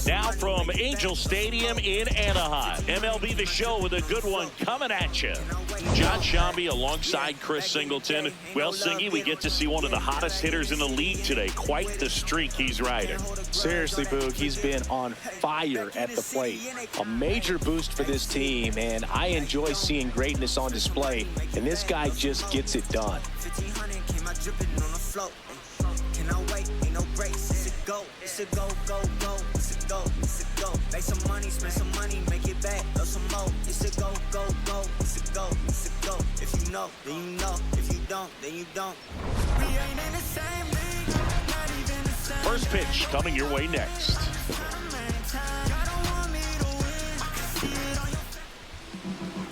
Now from Angel Stadium in Anaheim, MLB The Show with a good one coming at you. John Shambi alongside Chris Singleton. Well, Singy, we get to see one of the hottest hitters in the league today. Quite the streak he's riding. Seriously, Boog, he's been on fire at the plate. A major boost for this team, and I enjoy seeing greatness on display, and this guy just gets it done. It's a go, go, go. It's a go, it's a go. Make some money, spend some money, make it back, throw some more. It's a go, go, go. It's a go, it's a go. If you know, then you know. If you don't, then you don't. We ain't in the same league, not even the same. First pitch coming your way next.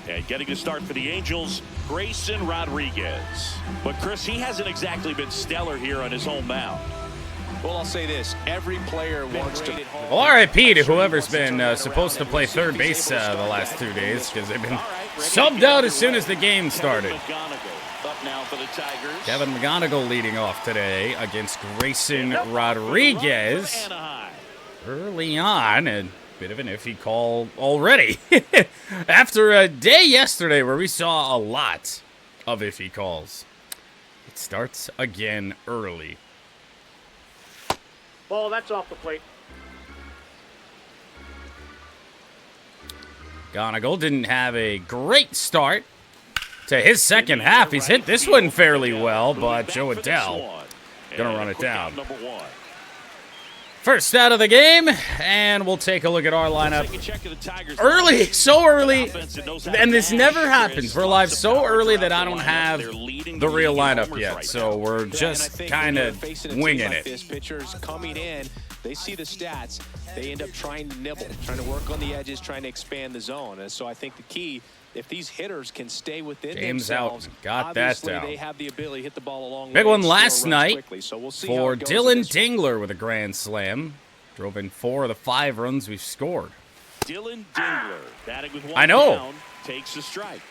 And getting a start for the Angels, Grayson Rodriguez. But Chris, he hasn't exactly been stellar here on his home mound. Well, I'll say this. Every player wants to... Well, R.I.P. to whoever's been supposed to play third base the last 2 days, because they've been subbed out as soon as the game started. Kevin McGonigal leading off today against Grayson Rodriguez. Early on, a bit of an iffy call already. After a day yesterday where we saw a lot of iffy calls. It starts again early. Ball, that's off the plate. McGonigal didn't have a great start to his second half. He's hit this one fairly well, but Joe Adell gonna run it down. First out of the game, and we'll take a look at our lineup. Early, so early, and this never happens. We're live so early that I don't have the real lineup yet, so we're just kind of winging it. This pitcher's coming in, they see the stats, they end up trying to nibble, trying to work on the edges, trying to expand the zone. And so I think the key, if these hitters can stay within James themselves, out, got that down. They have the ability to hit the ball a long Big way one and last score runs night quickly. So we'll see for how it goes Dylan in this one. Dingler with a grand slam. Drove in 4 of the 5 runs we've scored. Dylan Dingler, batting with one I know. down, takes a strike.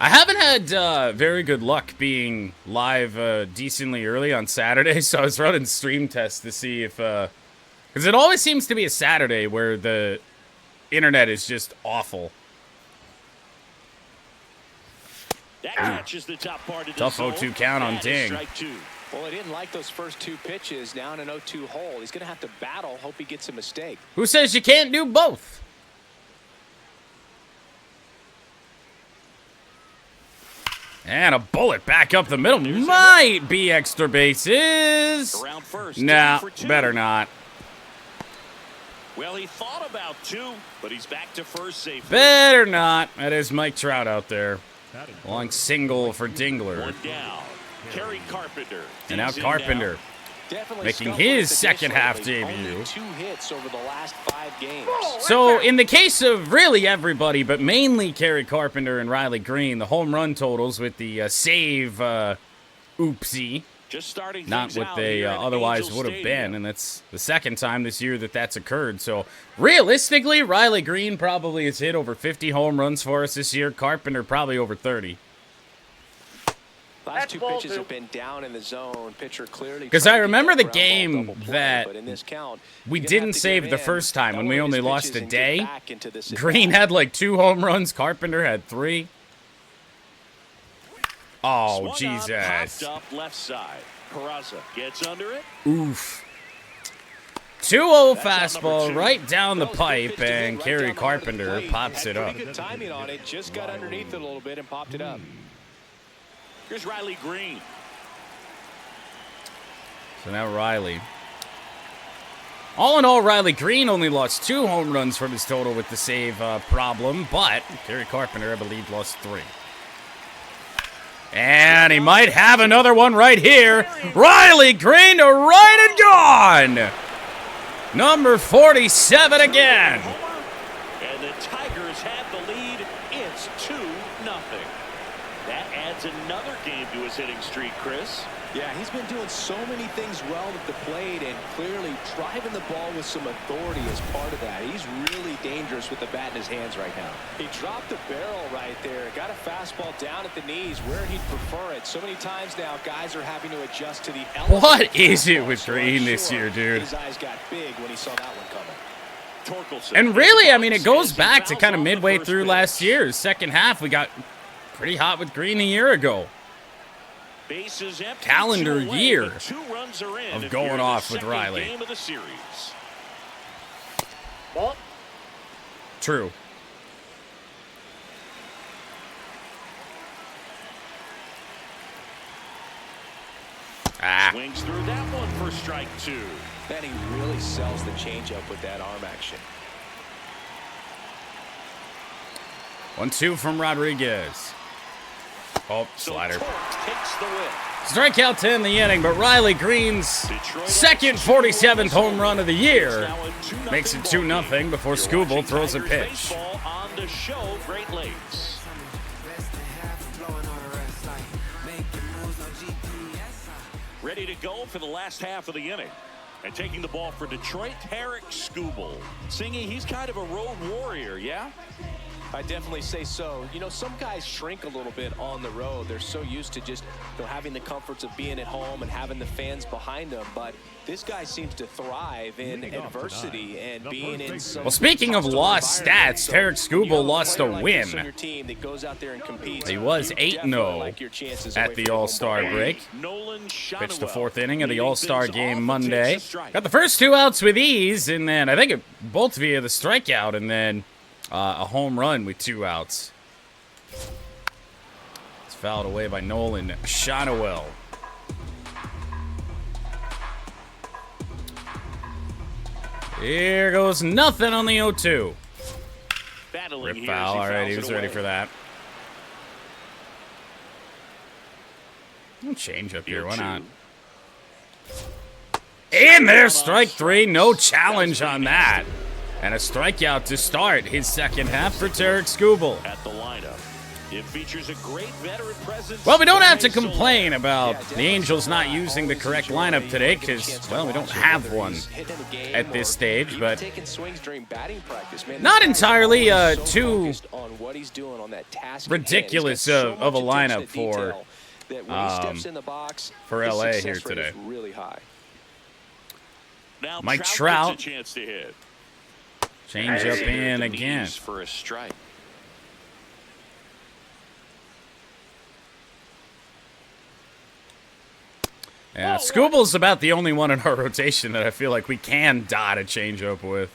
I haven't had very good luck being live decently early on Saturday, so I was running stream tests to see if... Because it always seems to be a Saturday where the internet is just awful. That catches the top part of the Tough zone. 0-2 count on Ding. Strike 2. Well, I didn't like those first 2 pitches. Now in an 0-2 hole, he's going to have to battle. Hope he gets a mistake. Who says you can't do both? And a bullet back up the middle. Might be extra bases. Around first. Nah, 2 for 2. better not. Well, he thought about 2, but he's back to first safely. Better not. That is Mike Trout out there. Long single for Dingler. One down. Kerry Carpenter. And now digs in Carpenter making his second half debut. 2 hits over the last 5 games. So in the case of really everybody, but mainly Kerry Carpenter and Riley Green, the home run totals with the save oopsie, Just starting not things what out they here at otherwise Angel would have Stadium. been, and that's the second time this year that that's occurred. So realistically, Riley Green probably has hit over 50 home runs for us this year. Carpenter probably over 30. Last 2 pitches have been down in the zone. Pitcher clearly. Because I remember the game that we we didn't save the first time when we only lost a day. Green had like 2 home runs. Carpenter had 3. Oh, Jesus. Popped up left side. Peraza gets under it. Oof. 2-0 fastball right down the pipe, and Kerry Carpenter pops it up. Good timing on it. Just got underneath it a little bit and popped it up. Here's Riley Green. So now Riley. All in all, Riley Green only lost 2 home runs from his total with the save problem, but Kerry Carpenter, I believe, lost 3. And he might have another one right here. Riley Green to right and gone. Number 47 again. And the Tigers have the lead. It's 2-0. That adds another game to his hitting streak, Chris. Yeah, he's been doing so many things well at the plate and clearly driving the ball with some authority as part of that. He's really dangerous with the bat in his hands right now. He dropped the barrel right there. Got a fastball down at the knees where he'd prefer it. So many times now, guys are having to adjust to the element. What is it with Green this year, dude? His eyes got big when he saw that one coming. And really, I mean, it goes back to kind of midway through last year. Second half, we got pretty hot with Green a year ago. Calendar year of going off with Riley. True. Swings through that one for strike 2. And he really sells the changeup with that arm action. 1-2 from Rodriguez. Oh, slider. Takes the whip. Strikeout to end the inning, but Riley Green's second 47th home run of the year makes it 2-0 before Skubal throws a pitch. On the show, Great Lakes. Ready to go for the last half of the inning. And taking the ball for Detroit, Tarek Skubal. Singy, he's kind of a road warrior, yeah? I definitely say so. You know, some guys shrink a little bit on the road. They're so used to just, you know, having the comforts of being at home and having the fans behind them. But this guy seems to thrive in adversity and being in some. Well, speaking of lost stats, Tarek Skubal lost a win. He was 8-0 at the All-Star break. Pitched the 4th inning of the All-Star game Monday. Got the first 2 outs with ease, and then I think both via the strikeout, and then a home run with 2 outs. It's fouled away by Nolan Shonowell. Here goes nothing on the 0-2. Rip foul. All right, he was ready for that. Change up here. Why not? And there's strike 3. No challenge on that. And a strikeout to start his second half for Tarek Skubal. At the lineup, it features a great veteran presence. Well, we don't have to complain about the Angels not using the correct lineup today because, well, we don't have one at this stage, but not entirely too ridiculous of a lineup for LA here today. Mike Trout. Chance to hit. Change up in again. For a strike. Yeah, Skubal's about the only one in our rotation that I feel like we can dot a changeup with.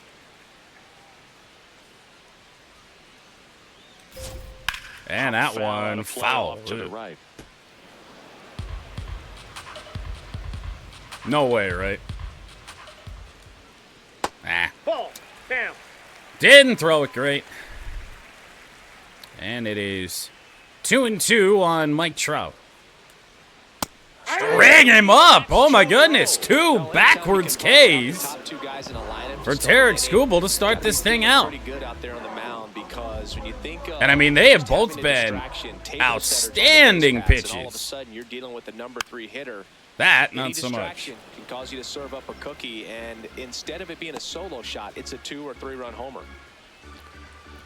And that one foul. To the right. No way, right? Ah. Ball. Down. Didn't throw it great. And it is 2-2 on Mike Trout. String him up! Oh my goodness! 2 backwards Ks for Tarek Skubal to start this thing out. And I mean, they have both been outstanding pitches. That, not so much. Can cause you to serve up a cookie, and instead of it being a solo shot, it's a 2- or 3-run homer.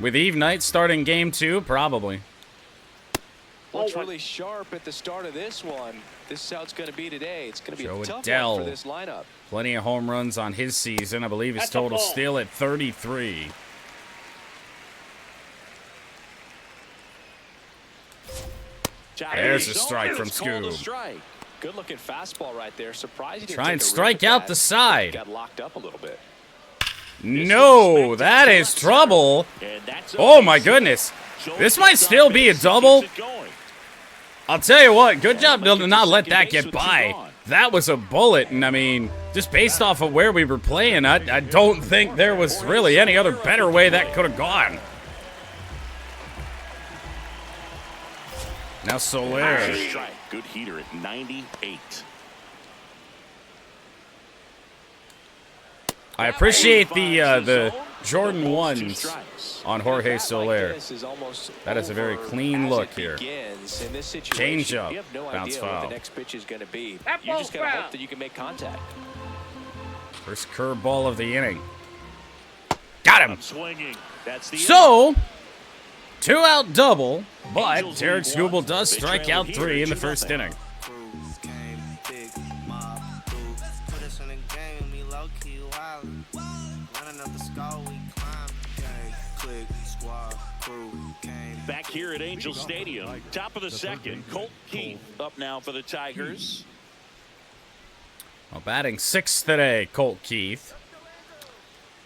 With Eve Knight starting game 2, probably. Looks really sharp at the start of this one. This is how it's going to be today. It's going to be a tough Adele. one for this lineup. Plenty of home runs on his season. I believe his total still at 33. There's a strike from Scoob. Good-looking fastball right there. Surprised he didn't Try and take a strike rip at out that. the side. Got locked up a little bit. No, that is trouble. Oh my goodness. This might still be a double. I'll tell you what, good job to not let that get by. That was a bullet, and I mean, just based off of where we were playing, I don't think there was really any other better way that could have gone. Now Soler. Good heater at 98. I appreciate the Jordan The balls, 2 1s strikes. on Jorge Soler. This is almost That is a very over clean as look it here. begins. In this situation, Change up, you have no bounce idea foul. what the next pitch is going to be. That You ball's just got to foul. hope that you can make contact. First curveball of the inning. Got him. Swinging. That's the So, 2-out double, but Angels Jared lead 1. Skubal does They strike trail out here 3 in the 2-0. first inning. Crew came, big mob, dude. Put us in the game, we low key wildin'. Running up the skull, we climb. Gang, click, squad, crew came. Back here at Angel Stadium, top of the second, Colt Keith up now for the Tigers. Well, batting 6th today, Colt Keith.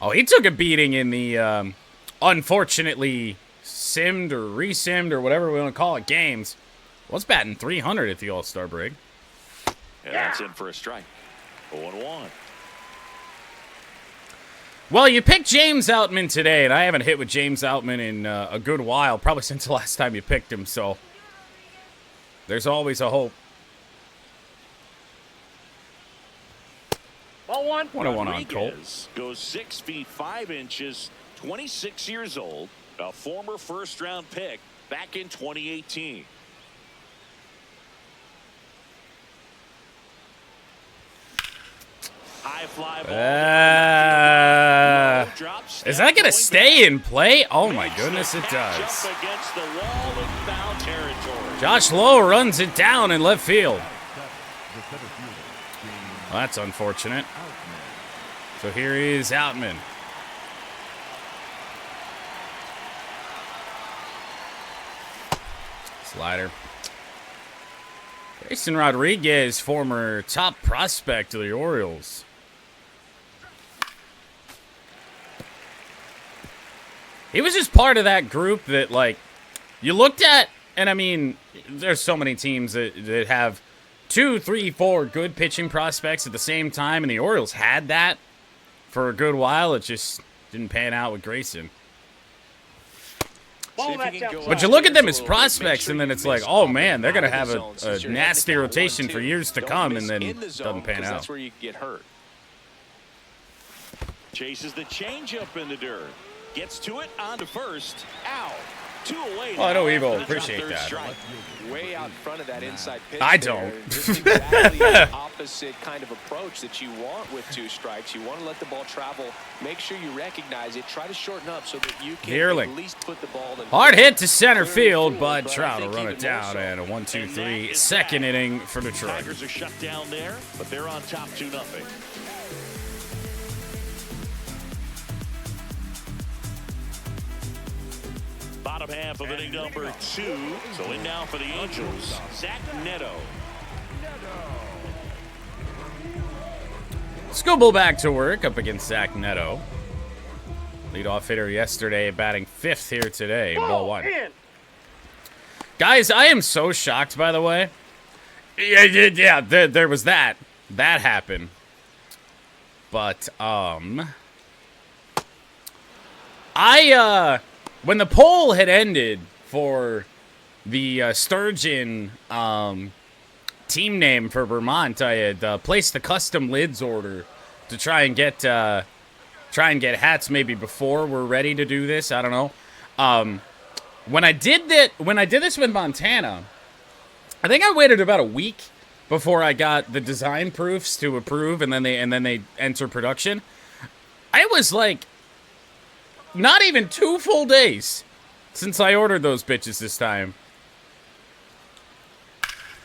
Oh, he took a beating in the unfortunately simmed or resimmed or whatever we want to call it games. Was batting 300 at the All-Star break. And that's in for a strike. 0-1. Well, you picked James Outman today, and I haven't hit with James Outman in a good while, probably since the last time you picked him, so there's always a hope. Ball 1. 1-1 on Colt. Rodriguez goes 6 feet 5 inches, 26 years old, a former first-round pick back in 2018. High fly ball. Drops, Is that going to going stay in play? Oh, my back. goodness, it Catch does. up against the wall in foul territory. Josh Lowe runs it down in left field. Well, that's unfortunate. So here is Outman. Slider. Grayson Rodriguez, former top prospect of the Orioles. He was just part of that group that, like, you looked at, and I mean, there's so many teams that have 2, 3, 4 good pitching prospects at the same time, and the Orioles had that for a good while. It just didn't pan out with Grayson. Ball See if that's you can go outside. But you look at them as a little bit. Make prospects, sure and then you it's like, miss oh off man, they're going to out have of the zone a since you're nasty heading down rotation 1-2. for years to Don't come, miss and then in the zone, doesn't pan 'cause out. That's where you get hurt. Chases the changeup in the dirt. Gets to it onto first. Out. 2 away. Oh, I know now. Evo. That's Appreciate our third that. strike. Way out in front of that inside pitch. I there. don't. Just exactly the opposite kind of approach that you want with 2 strikes. You want to let the ball travel. Make sure you recognize it. Try to shorten up so that you can Yearling. at least put the ball in. Hard hit to center field, But but I Trout will think run even it down, more so. and a 1-2-3 And that is second that. inning for Detroit. Tigers are shut down there, but they're on top 2-0. Bottom half of inning number 2. So in now for the Angels, Zach Neto. Skubal back to work up against Zach Neto. Leadoff hitter yesterday, batting 5th here today. Ball 1. In. Guys, I am so shocked, by the way. Yeah, there was that. That happened. But, when the poll had ended for the Sturgeon team name for Vermont, I had placed the custom lids order to try and get hats maybe before we're ready to do this. I don't know. When I did this with Montana, I think I waited about a week before I got the design proofs to approve, and then they enter production. I was like, not even 2 full days since I ordered those bitches this time.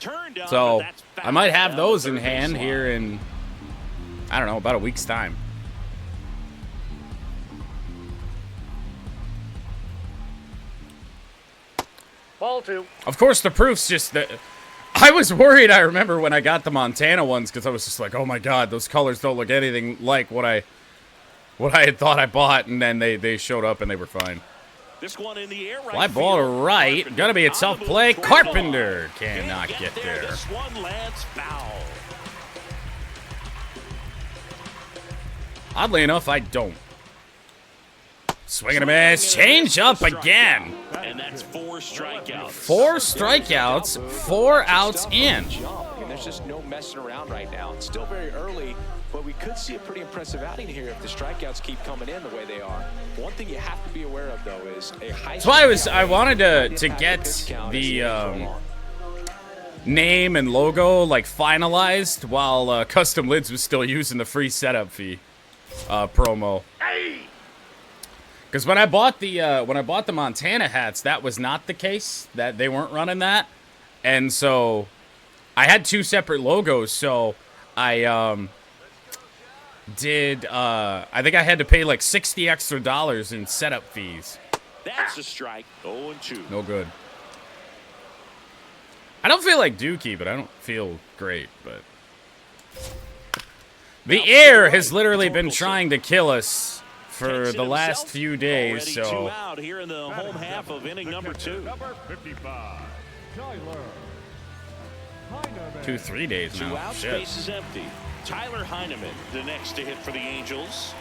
Turned on, So but that's I might foul have down those the in third hand baseline. here in, I don't know, about a week's time. Ball 2. Of course, the proof's just that. I was worried, I remember, when I got the Montana ones, because I was just like, oh my god, those colors don't look anything like what I had thought I bought, and then they showed up and they were fine. This one in the air, right Fly ball to field. right. Carpenter Gonna be a on tough the play. move toward Carpenter the ball. cannot Can't get there. This one lands foul. Oddly enough, I don't. Swing and a miss. Change up again. And that's 4 strikeouts. 4 strikeouts, 4 outs in. Jump, and There's just no messing around right now. It's still very early, but we could see a pretty impressive outing here if the strikeouts keep coming in the way they are. One thing you have to be aware of, though, is a high. That's why I wanted to get the name and logo like finalized while Custom Lids was still using the free setup fee promo. Because when I bought the Montana hats, that was not the case. That they weren't running that, and so I had two separate logos. So I I think I had to pay like $60 extra in setup fees. That's a strike. 0-2. No good. I don't feel like Dookie, but I don't feel great. But the air has literally been trying to kill us for the last few days. So 2 out here in the home half of inning number 2. Number 55, Tyler. 2-3 days 2 now. out, Shit. space is empty. Tyler Heineman, the next to hit for the Angels.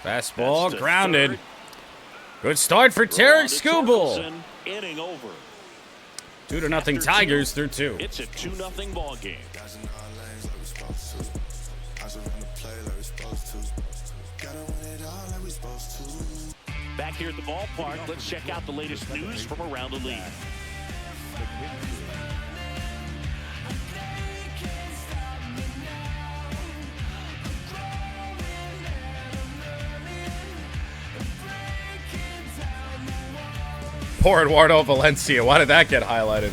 Fastball That's to grounded. third. Good start for Tarek Skubal. Torkelson, inning over. 2-0 Tigers through 2. It's a 2-0 ball game. Back here at the ballpark, let's check out the latest news from around the league. Poor Eduardo Valencia. Why did that get highlighted?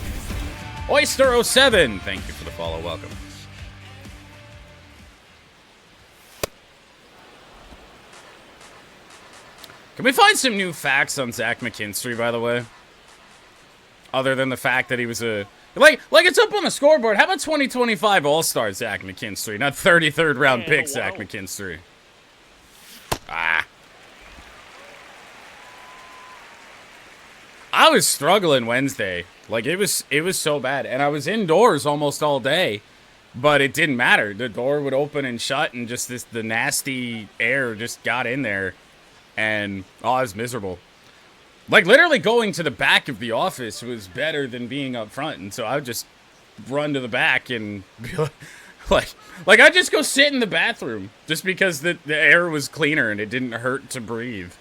Oyster07. Thank you for the follow. Welcome. Can we find some new facts on Zach McKinstry, by the way? Other than the fact that he was a... Like it's up on the scoreboard. How about 2025 All-Star Zach McKinstry, not 33rd round pick Zach McKinstry? Ah. I was struggling Wednesday. Like, it was so bad. And I was indoors almost all day. But it didn't matter. The door would open and shut, and just the nasty air just got in there. And, oh, I was miserable. Like, literally going to the back of the office was better than being up front. And so I would just run to the back and be like I'd just go sit in the bathroom. Just because the air was cleaner and it didn't hurt to breathe.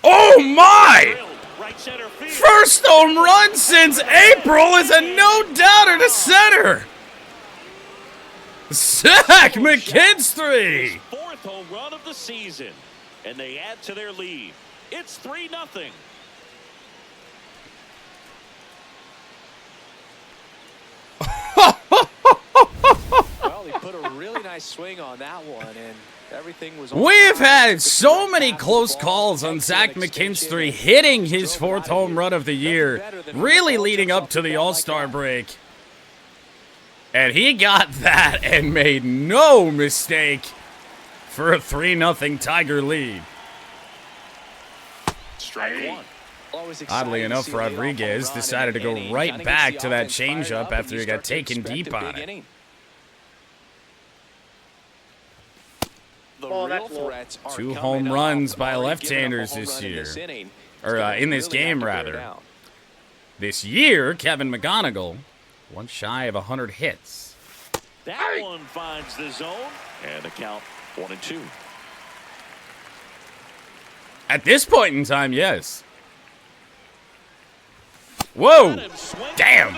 Oh, my! Right center field. First home run since April is a no-doubter to center. Zach McKinstry. Fourth home run of the season, and they add to their lead. It's 3-0. Well, he put a really nice swing on that one, and everything was. We've had so many close calls on Zach McKinstry hitting his 4th home run of the year, really leading up to the All-Star break. And he got that and made no mistake for a 3-0 Tiger lead. Strike one. Oddly enough, Rodriguez decided to go right back to that changeup after he got taken deep on it. Oh, that's low. 2 home runs by left-handers this year. Or in this game, rather. This year, Kevin McGonigal, one shy of 100 hits. That one finds the zone, and the count 1-2. At this point in time, yes. Whoa! Damn!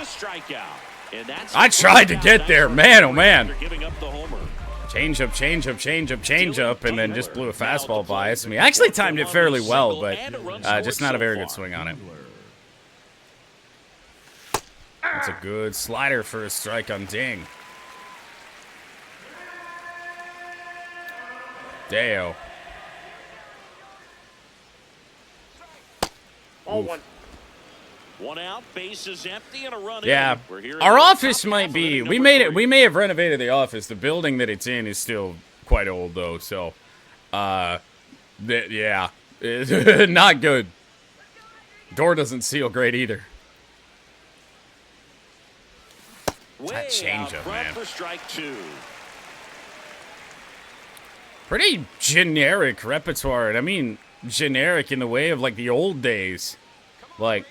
I tried to get there, man, oh man. Change up, and then just blew a fastball by us. I mean, I actually timed it fairly well, but just not a very good swing on it. That's a good slider for a strike on Ding. Deo. Oh, one out, base is empty, and a run yeah, in. our office might be. We may have renovated the office. The building that it's in is still quite old, though. So, yeah, not good. Door doesn't seal great either. That changeup, man. For strike two. Pretty generic repertoire. And I mean, generic in the way of like the old days. Like,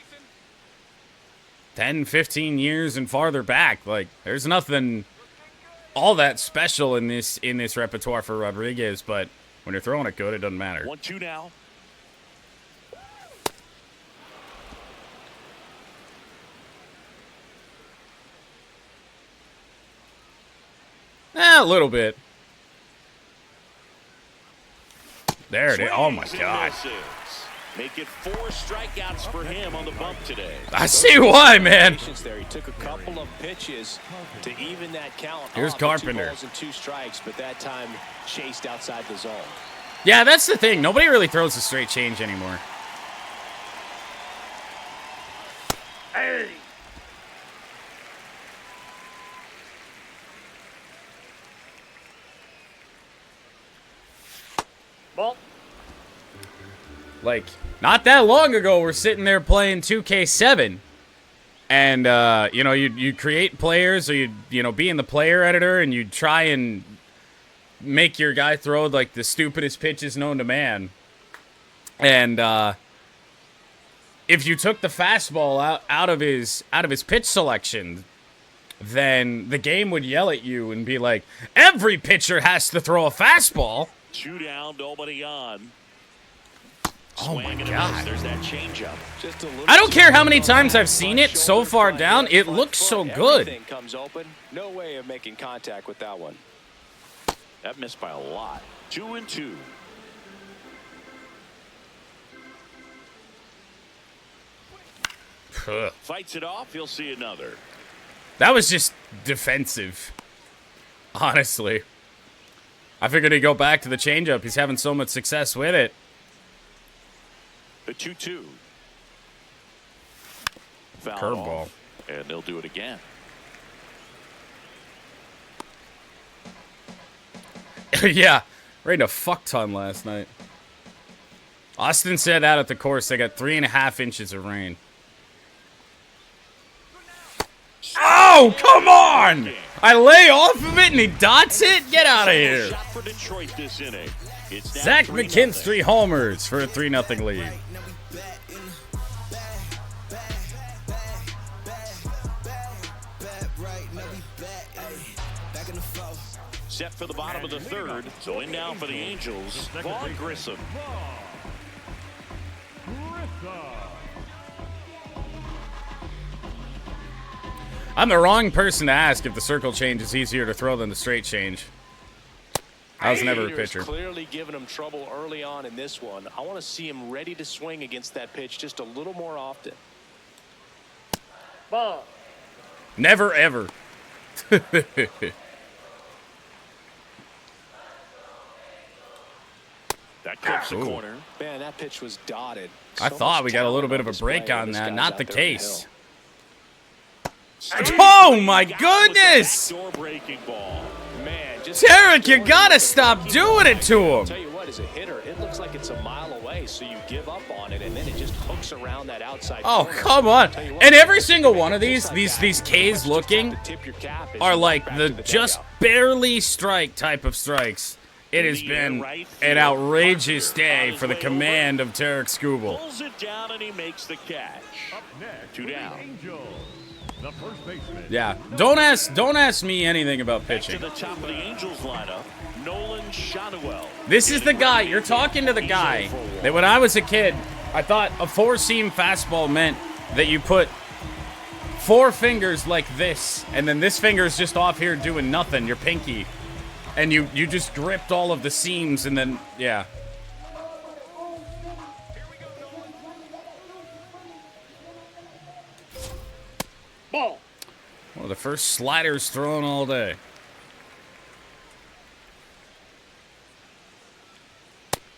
10, 15 years and farther back. Like, there's nothing all that special in this repertoire for Rodriguez, but when you're throwing it good, it doesn't matter. 1-2 now. A little bit. There it is. Oh, my God. Make it 4 strikeouts for him on the bump today. I see why, man. There. He took a couple of pitches to even that count. Here's Carpenter. 2 balls and 2 strikes, but that time chased outside the zone. Yeah, that's the thing. Nobody really throws a straight change anymore. Hey! Ball. Like, not that long ago, we're sitting there playing 2K7. And, you know, you create players, or you know, be in the player editor, and you try and make your guy throw, like, the stupidest pitches known to man. And, if you took the fastball out of his pitch selection, then the game would yell at you and be like, every pitcher has to throw a fastball. 2 down, nobody on. Oh my God. There's that changeup. I don't care how many times I've seen it so far down. It looks so good. Everything comes open. No way of making contact with that one. That missed by a lot. 2-2. Fights it off. You'll see another. That was just defensive. Honestly. I figured he'd go back to the changeup. He's having so much success with it. The 2-2. Curveball. And they'll do it again. Yeah. Rained a fuck ton last night. Austin said out at the course they got 3.5 inches of rain. Oh, come on! I lay off of it and he dots it? Get out of here. Shot for Detroit this inning. It's now Zach 3-0. McKinn's 3 homers for a 3-0 lead. Set for the bottom of the 3rd. So in now for the Angels, Vaughn Grissom. I'm the wrong person to ask if the circle change is easier to throw than the straight change. I was never a pitcher. Clearly giving him trouble early on in this one. I want to see him ready to swing against that pitch just a little more often. Ball. Never ever. That clips the Ooh. corner. Man, that pitch was dotted. I So thought much we got a little bit of a talent break display on this that. guy's Not out the there on case. hill. Oh my goodness! Door-breaking ball. Man, just Tarek, you gotta stop doing it to I'll him. tell you what, as a hitter, it looks like it's a mile away, so you give up on it, and then it just hooks around that outside Oh, corner. come on. Tell you what, And every single one of just these like that, K's just looking have to tip your cap as are you like walk the back to just dugout. barely strike type of strikes. It has been an outrageous day for the command of Tarek Skubal. Pulls it down and he makes the catch. Up next, 2 down. Angels, the first baseman. Yeah, don't ask me anything about Back to pitching. the top of the Angels lineup, Nolan Shotwell. This is the guy, you're talking to the guy that when I was a kid, I thought a 4-seam fastball meant that you put 4 fingers like this, and then this finger is just off here doing nothing, your pinky. And you just gripped all of the seams, and then, yeah. Ball. One of the first sliders thrown all day.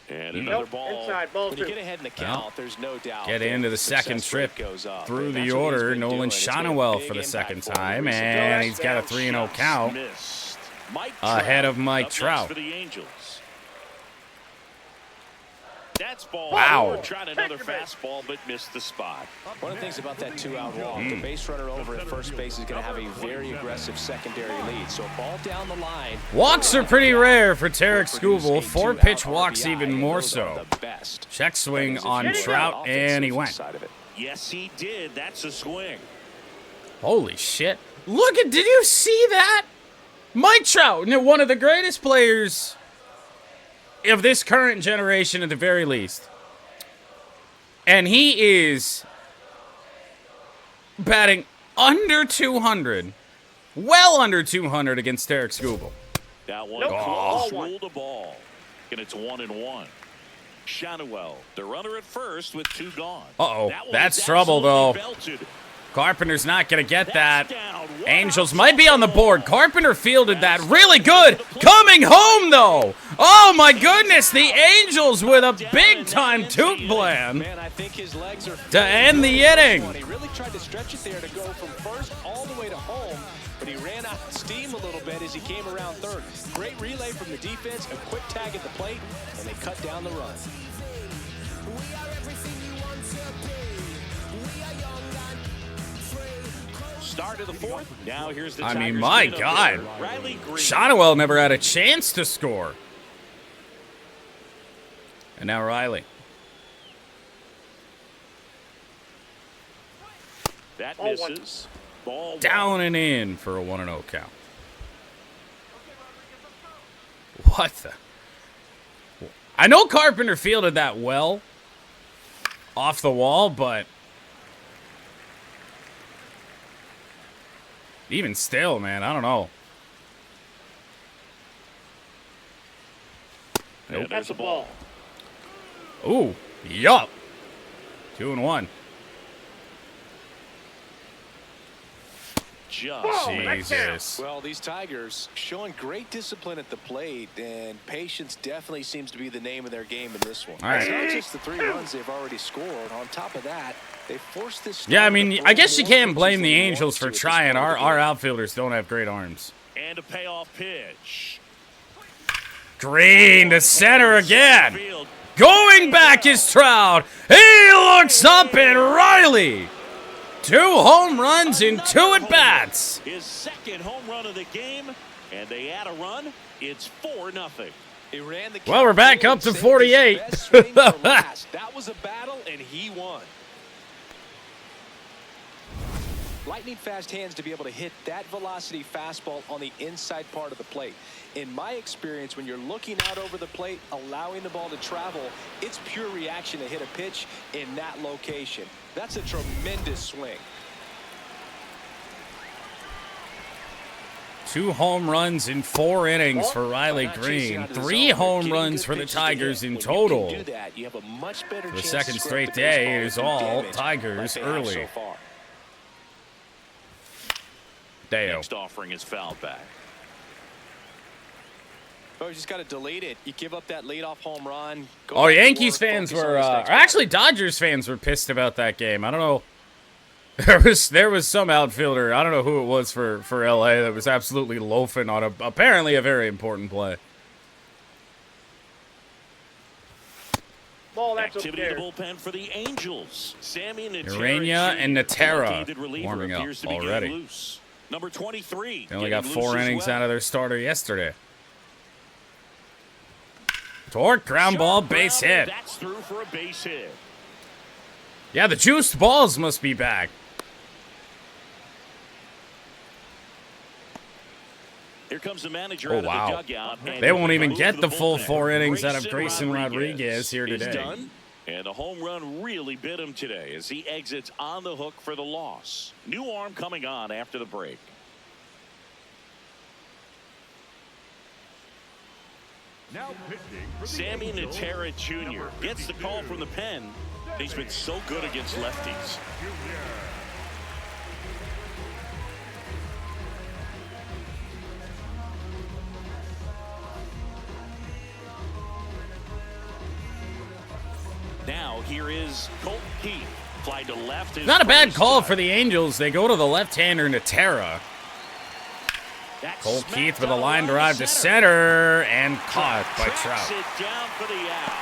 And another ball. Inside, ball When you 2. get ahead in the count, there's no doubt. Get that into the success second rate trip goes up. through And the that's what he's order. been Nolan doing. It's been a Shotwell big for the impact second for him time, recently. and he's got a 3-0 count. Missed. Mike Ahead Trout of Mike up next Trout. for the Angels. That's ball. Wow. Tried another fastball, but missed the spot. One of the things about that 2-out walk, the base runner over at first base is going to have a very aggressive secondary lead. So ball down the line. Walks are pretty rare for Tarek Produce a Skubal. 4 pitch 2-out walks RBI, even and more those are so. the best. Check swing That is if on you look at Trout, the and he offensive went. side of it. Yes, he did. That's a swing. Holy shit. Look at, did you see that? Mike Trout, one of the greatest players of this current generation at the very least. And he is batting under 200. Well under 200 against Derek Skubal. That one close, ruled the ball. And it's 1-1. Shanuel, the runner at first with 2 gone. Uh-oh, That one that's was trouble, though. belted. Carpenter's not going to get That's that. down. Angels might be on the board. Carpenter fielded that really good. Coming home, though. Oh, my goodness. The Angels with a big-time toot plan Man, I think his legs are to end the inning. He really tried to stretch it there to go from first all the way to home, but he ran out of steam a little bit as he came around third. Great relay from the defense, a quick tag at the plate, and they cut down the run. Start of the 4th. Now here's the I mean, Tigers my cleanup God. hitter, Riley Green. Shanuel never had a chance to score. And now Riley. That misses. Ball Down and in for a 1-0 count. What the? I know Carpenter fielded that well off the wall, but even still, man, I don't know. Nope. That's a ball. Ooh, yup. 2-1. Just Jesus. Well, these Tigers showing great discipline at the plate, and patience definitely seems to be the name of their game in this one. All right. It's not just the 3 runs they've already scored. On top of that, they forced this. Yeah, I mean, I guess you can't pitches blame the than he Angels wants for to at this trying. point of the Our game. outfielders don't have great arms. and a payoff pitch. Green to center again. Field. Going back is Trout. He looks up and Riley. 2 home runs in 2 at-bats. His second home run of the game, and they add a run. It's 4-0. He ran the Well, we're back count up to forward, saved his 48. best swing for last. That was a battle, and he won. Lightning fast hands to be able to hit that velocity fastball on the inside part of the plate. In my experience, when you're looking out over the plate, allowing the ball to travel, it's pure reaction to hit a pitch in that location. That's a tremendous swing. 2 home runs in 4 innings for Riley Green. 3 home runs for the Tigers in total. For The second straight day, it is all Tigers early. Deo. Next offering is fouled back. Oh, you just got to delete it. You give up that leadoff home run. Go Oh, back to Yankees work, fans focus on were, this or next batter. actually Dodgers fans were pissed about that game. I don't know. There was some outfielder, I don't know who it was for LA, that was absolutely loafing on apparently a very important play. Activity in the bullpen for the Angels. Sammy Urania and Natera warming up already. Loose. Number 23. They only got getting 4 loose as innings well. out of their starter yesterday. Torque, ground ball, base hit. That's through for a base hit. Yeah, the juiced balls must be back. Here comes the manager Oh, out wow. of the dugout. and They won't even move get to the full bullpen. 4 innings out of Grayson Rodriguez here is today. done, and the home run really bit him today as he exits on the hook for the loss. New arm coming on after the break. Now pitching for the Sammy Angels, Natera Jr. number gets the call 52. from the pen. He's been so good against lefties. Junior. Now here is Colt Keith. Fly to left. Not a bad call for the Angels. They go to the left-hander Natera. Cole Keith with a line drive to center and caught by Trout. It down for the out.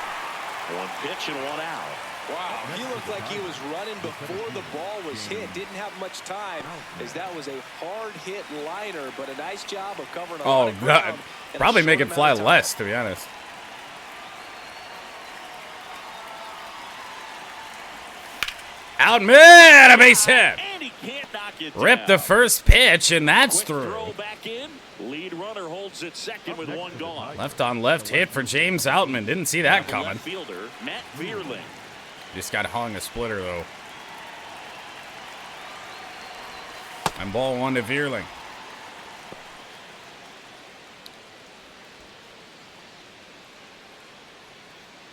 1 pitch and 1 out. Wow, he looked like he was running before the ball was hit. Didn't have much time, as that was a hard hit liner, but a nice job of covering a lot Oh, of ground in a probably short make it amount fly of time. less, to be honest. Out mid, a base hit. And he can't knock knock it Rip down. the first pitch, and that's Quick through. throw back in. Lead runner holds it second with one gone. Left on left hit for James Outman. Didn't see that coming. Left fielder Matt Vierling. Just got hung a splitter, though. And ball 1 to Vierling.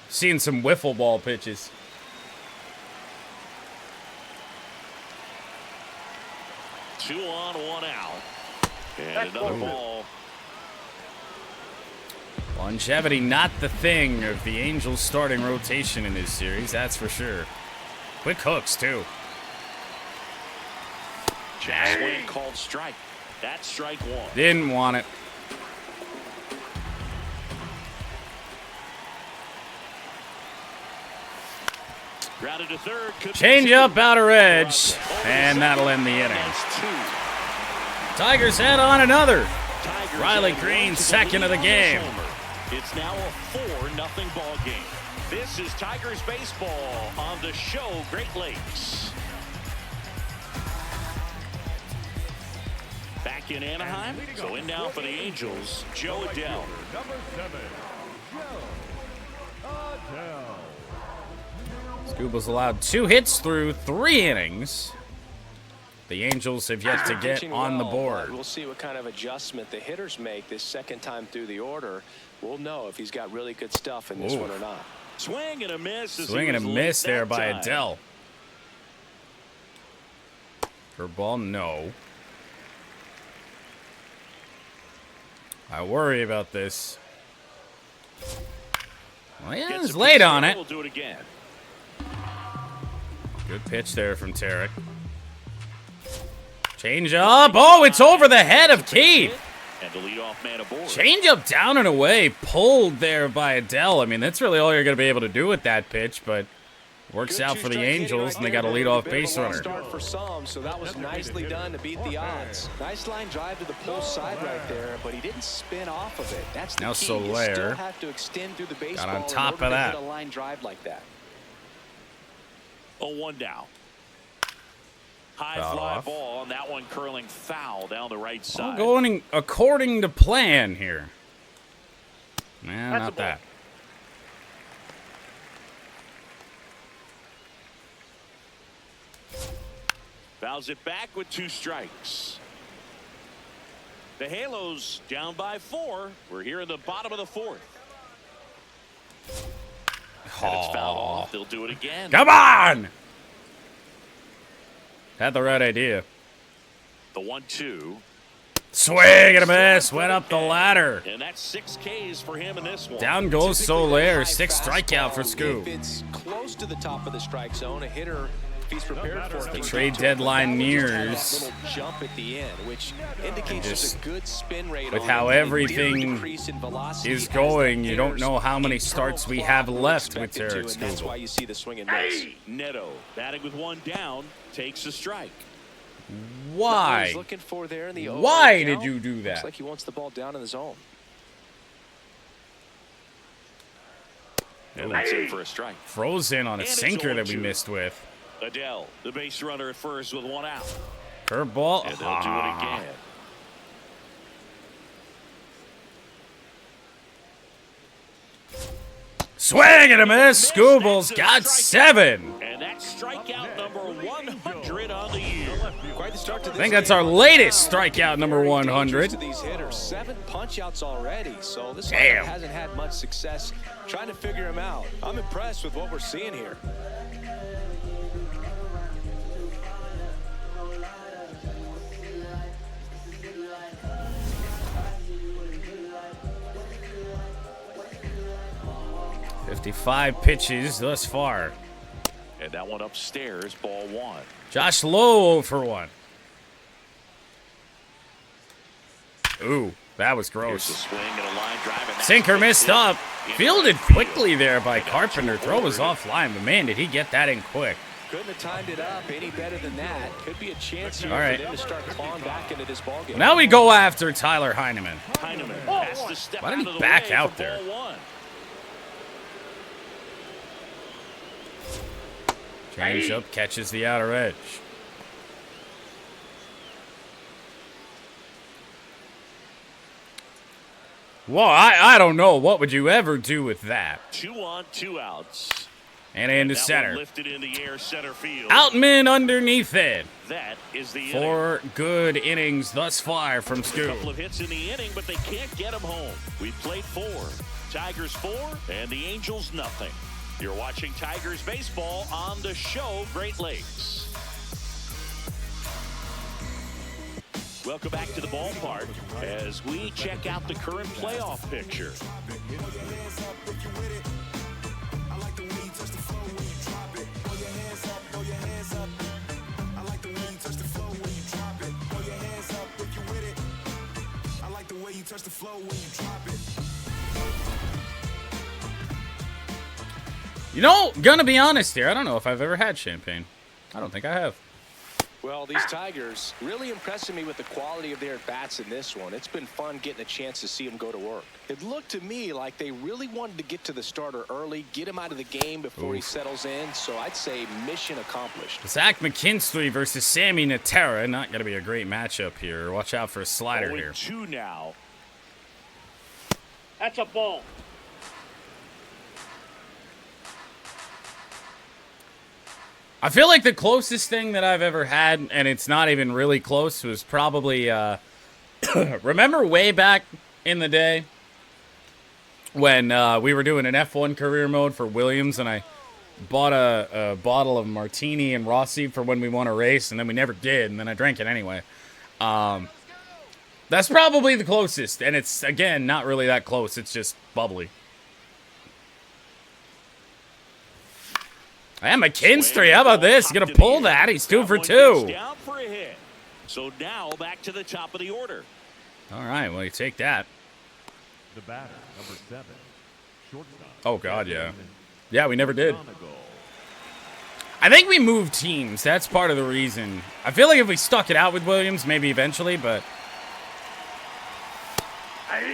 Seeing some wiffle ball pitches. Two on, one out. And another ball. Longevity not the thing of the Angels' starting rotation in this series, that's for sure. Quick hooks, too. Swing called strike. That's strike one. Didn't want it. Grounded to third. Change up, outer edge, and that'll end the inning. Tigers head on another. Riley Green, second of the game. It's now a 4-0 ball game. This is Tigers baseball on the show Great Lakes. Back in Anaheim, so in now for the Angels, Joe Adell. Number 7, Joe Adell. Scuba's allowed 2 hits through 3 innings. The Angels have yet to get on the board. We'll see what kind of adjustment the hitters make this second time through the order. We'll know if he's got really good stuff in this one or not. Swing and a miss. Swing and a miss there by Adell. Curveball, no. I worry about this. Well, yeah, he's late on it. We'll do it again. Good pitch there from Tarek. Change up. Oh, it's over the head of Keith. And the leadoff man aboard. Change up down and away. Pulled there by Adell. I mean, that's really all you're going to be able to do with that pitch, but works out for the Angels, and they got a leadoff base runner. Start for some, so that was nicely done to beat the odds. Nice line drive to the pull side right there, but he didn't spin off of it. That's the Now key. Soler You still have to extend through the baseball got on top in order of that. to hit a line drive like that. 0-1 down. High Foul fly off. ball, and that one curling foul down the right side. All going according to plan here. Nah, not that. Fouls it back with 2 strikes. The Halos down by 4. We're here in the bottom of the 4th. And it's fouled off. They'll do it again. Come on! Had the right idea. The 1-2. Swing and a miss. Went up the ladder. And that's 6 Ks for him in this one. Down goes Soler. 6th strikeout for Scoop. If it's close to the top of the strike zone, a hitter, if he's prepared for it, The trade deadline nears. little jump at the end, which indicates just there's a good spin rate with on how it, and a everything decrease in velocity is as the going, you don't hitters know how many internal starts we clock have were left with expected to, Tarek and that's why Skubal. you see the swing and miss. Neto batting with 1 down takes a strike. What Why? he's looking for there in the Why 0-1 did count. you do Looks that? like he wants the ball down in the zone. And that's in for a strike. Frozen on a And it's sinker that we 0-2. missed with. Adell, the base runner at first with 1 out. Curveball. And they'll do it again. Swing and a miss. Scubal's got 7. And that's strikeout number 100 on the year. Quite the start to I this think that's game. our latest strikeout, number Very 100. dangerous to these hitters. 7 punch-outs already, so this Damn. lineup hasn't had much success trying to figure him out. I'm impressed with what we're seeing here. $55 pitches thus far. And that one upstairs, ball 1. Josh Lowe for 1. Ooh, that was Here's a gross. swing and a line drive. And that's Sinker hit missed in up. right Fielded field. quickly there by Carpenter. Throw was offline, but man, did he get that in quick. Couldn't have timed it up any better than that. Could be a chance here All right. for them to start clawing back into this ballgame. Now we go after Tyler Heineman. Heineman has to step Why did out he of the back way out for there? ball 1. Change up, catches the outer edge. Well, I don't know. What would you ever do with that? 2 on, 2 outs. And into That center. one lifted in the air, center field. Outman underneath it. That is the inning. 4 good innings thus far from A Scoot. couple of hits in the inning, but they can't get him home. We played 4. Tigers 4, and the Angels nothing. You're watching Tigers baseball on the show Great Lakes. Welcome back to the ballpark as we check out the current playoff picture. You know, gonna be honest here, I don't know if I've ever had champagne. I don't think I have. Well, these Tigers really impressing me with the quality of their at-bats in this one. It's been fun getting a chance to see them go to work. It looked to me like they really wanted to get to the starter early, get him out of the game before he settles in. So I'd say mission accomplished. Zach McKinstry versus Sammy Natera. Not going to be a great matchup here. Watch out for a slider here. 0-2 now. That's a ball. I feel like the closest thing that I've ever had, and it's not even really close, was probably, remember way back in the day when we were doing an F1 career mode for Williams, and I bought a bottle of Martini and Rossi for when we won a race, and then we never did, and then I drank it anyway. That's probably the closest, and it's, again, not really that close. It's just bubbly. And McKinstry, how about this? He's going to pull that. He's 2 for 2. Down for a hit. So now back to the top of the order. All right, well, you take that. The batter, number 7, shortstop. Oh, God, yeah. Yeah, we never did. I think we moved teams. That's part of the reason. I feel like if we stuck it out with Williams, maybe eventually, but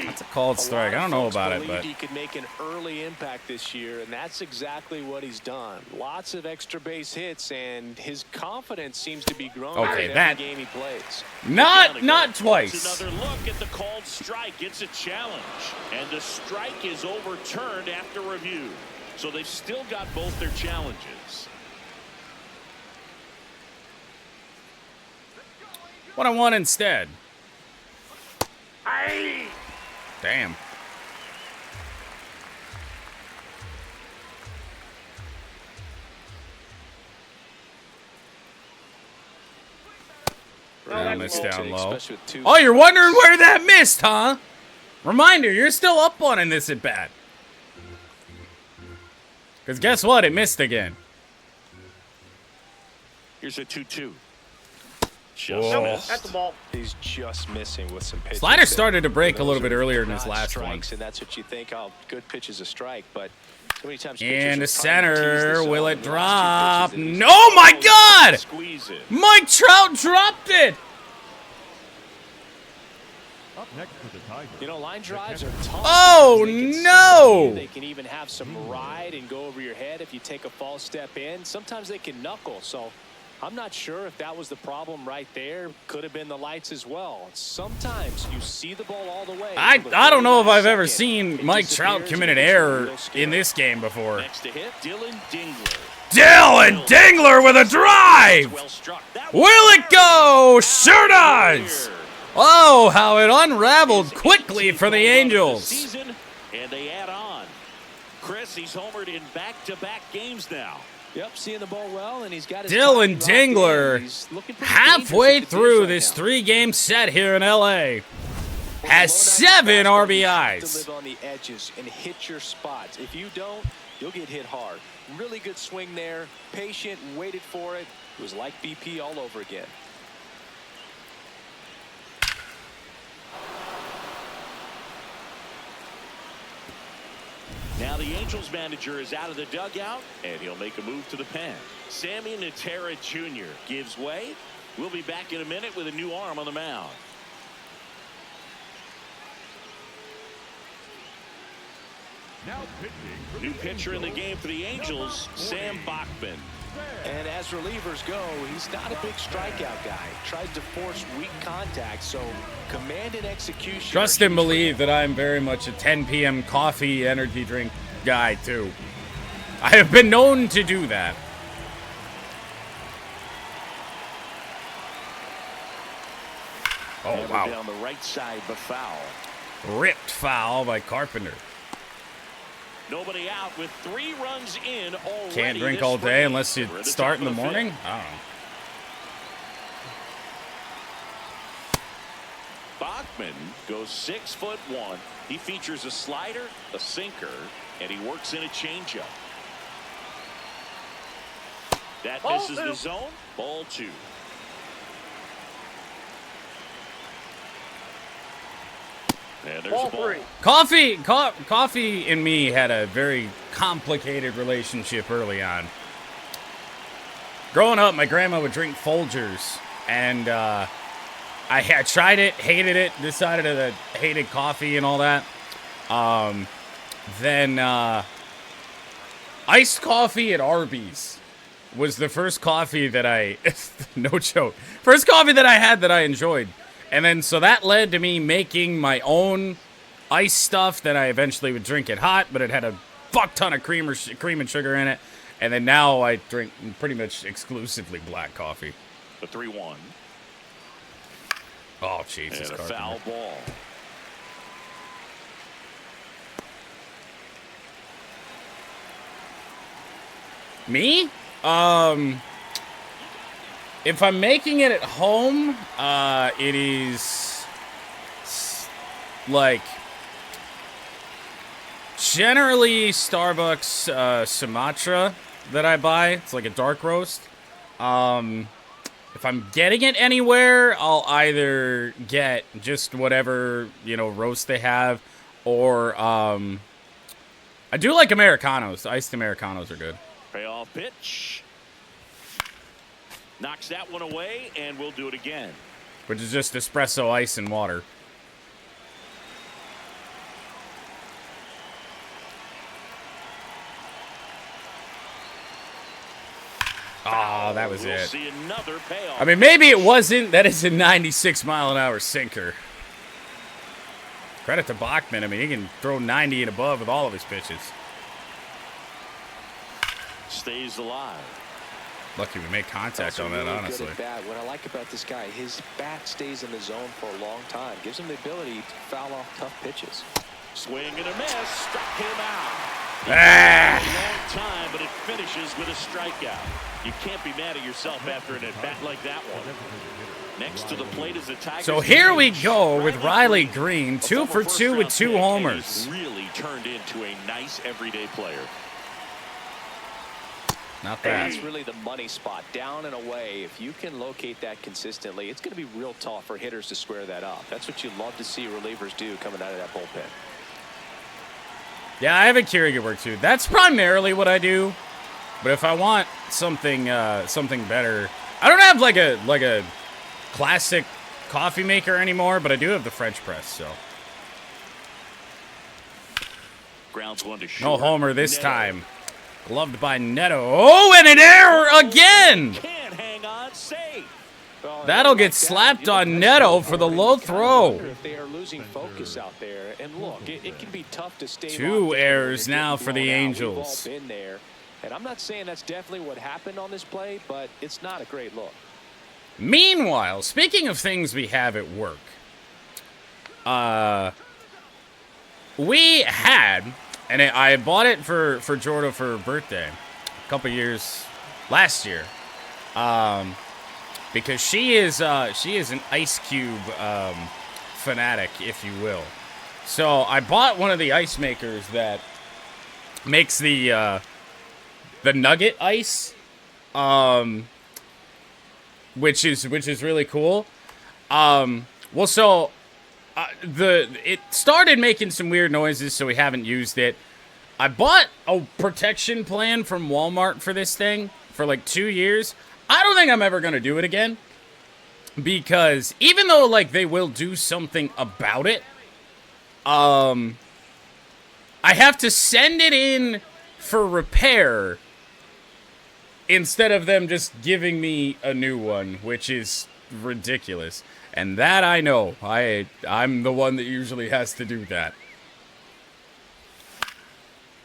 that's a called strike. I don't know about it, but he could make an early impact this year, and that's exactly what he's done. Lots of extra base hits, and his confidence seems to be growing okay, with that every game he plays. not twice. It's another look at the called strike. It's a challenge, and the strike is overturned after review. So they've still got both their challenges. What I want instead. Damn. That missed down low. Oh, you're wondering where that missed, huh? Reminder, you're still up on in this at bat. Because guess what? It missed again. Here's a 2-2. That's the ball. He's just missing with some pitches. Slider started to break a little bit earlier in his last strikes, one. and that's what you think. Oh, good pitch is a strike, but so many times. And to center, will it drop? No, my God! Squeeze it. Mike Trout dropped it. Up next for the Tigers. You know, line drives are tough. Oh, because they can no. sit you. They can even have some ride and go over your head if you take a false step in. Sometimes they can knuckle. So I'm not sure if that was the problem right there. Could have been the lights as well. Sometimes you see the ball all the way. I don't know if I've ever seen Mike Trout commit an error in this game before. Next to hit, Dylan Dingler. Dylan Dingler with a drive. Well struck. That Will it go? Sure does. Oh, how it unraveled quickly for the Angels. Season, and they add on. Chris, he's homered in back-to-back games now. Yep, seeing the ball well, and he's got his Dylan timing locked in. Dingler, He's looking pretty halfway dangerous at the through finish this right now. 3-game set here in LA, has 7 You have to RBIs. live on the edges and hit your spots. If you don't, you'll get hit hard. Really good swing there. Patient, waited for it. It was like BP all over again. Now the Angels manager is out of the dugout, and he'll make a move to the pen. Sammy Natera Jr. gives way. We'll be back in a minute with a new arm on the mound. Now pitching for New the pitcher in the Angels, game for the Angels, Sam Bachman. And as relievers go, he's not a big strikeout guy. Tries to force weak contact, so command and execution. Trust and believe that I'm very much a 10 p.m. coffee energy drink guy, too. I have been known to do that. Oh, wow. Down the right side, but foul. Ripped foul by Carpenter. Nobody out with 3 runs in already. Can't drink all day unless you start in the morning? I don't know. Bachman goes 6'1". He features a slider, a sinker, and he works in a changeup. That misses the zone. Ball 2. And there's a ball. Coffee and me had a very complicated relationship early on. Growing up, my grandma would drink Folgers, and I had tried it, hated it, decided that I hated coffee and all that. Then iced coffee at Arby's was the first coffee that I, no joke, first coffee that I had that I enjoyed. And then, so that led to me making my own ice stuff that I eventually would drink it hot, but it had a fuck ton of cream and sugar in it. And then now I drink pretty much exclusively black coffee. The 3-1. Oh, Jesus. And a foul ball. Me? If I'm making it at home, it is like generally Starbucks Sumatra that I buy. It's like a dark roast. If I'm getting it anywhere, I'll either get just whatever, roast they have, or I do like Americanos. Iced Americanos are good. Payoff pitch. Knocks that one away, and we'll do it again. Which is just espresso, ice, and water. Oh, that was it. See another payoff. I mean, maybe it wasn't. That is a 96-mile-an-hour sinker. Credit to Bachman. I mean, he can throw 90 and above with all of his pitches. Stays alive. Lucky we made contact on that, really honestly. Good at bat. What I like about this guy, his bat stays in the zone for a long time. Gives him the ability to foul off tough pitches. Swing and a miss. Struck him out. Ah! A long time, but it finishes with a strikeout. You can't be mad at yourself after an at-bat like that one. Next to the plate is the Tigers. So here we go with Riley Green, 2 for 2 with 2 homers. He's really turned into a nice everyday player. Not bad. That's really the money spot, down and away. If you can locate that consistently, it's going to be real tough for hitters to square that up. That's what you love to see relievers do coming out of that bullpen. Yeah, I have a Keurig at work too. That's primarily what I do. But if I want something something better, I don't have like a classic coffee maker anymore, but I do have the French press. So Grounds one to no short. homer this Neto. time. Loved by Neto. Oh, and an error again. Can't hang on, safe. That'll get slapped on Neto for the low throw. If they are losing focus out there, and look, it can be tough to stay. 2 errors now for the We've all Angels. been there, and I'm not saying that's definitely what happened on this play, but it's not a great look. Meanwhile, speaking of things we have at work, we had, and I bought it for Jordan for her birthday a couple years last year, because she is an Ice Cube fanatic, if you will. So I bought one of the ice makers that makes the nugget ice, which is really cool. Well, so it started making some weird noises, so we haven't used it. I bought a protection plan from Walmart for this thing for like 2 years. I don't think I'm ever gonna do it again, because even though like they will do something about it, I have to send it in for repair instead of them just giving me a new one, which is ridiculous. And that I know. I'm the one that usually has to do that.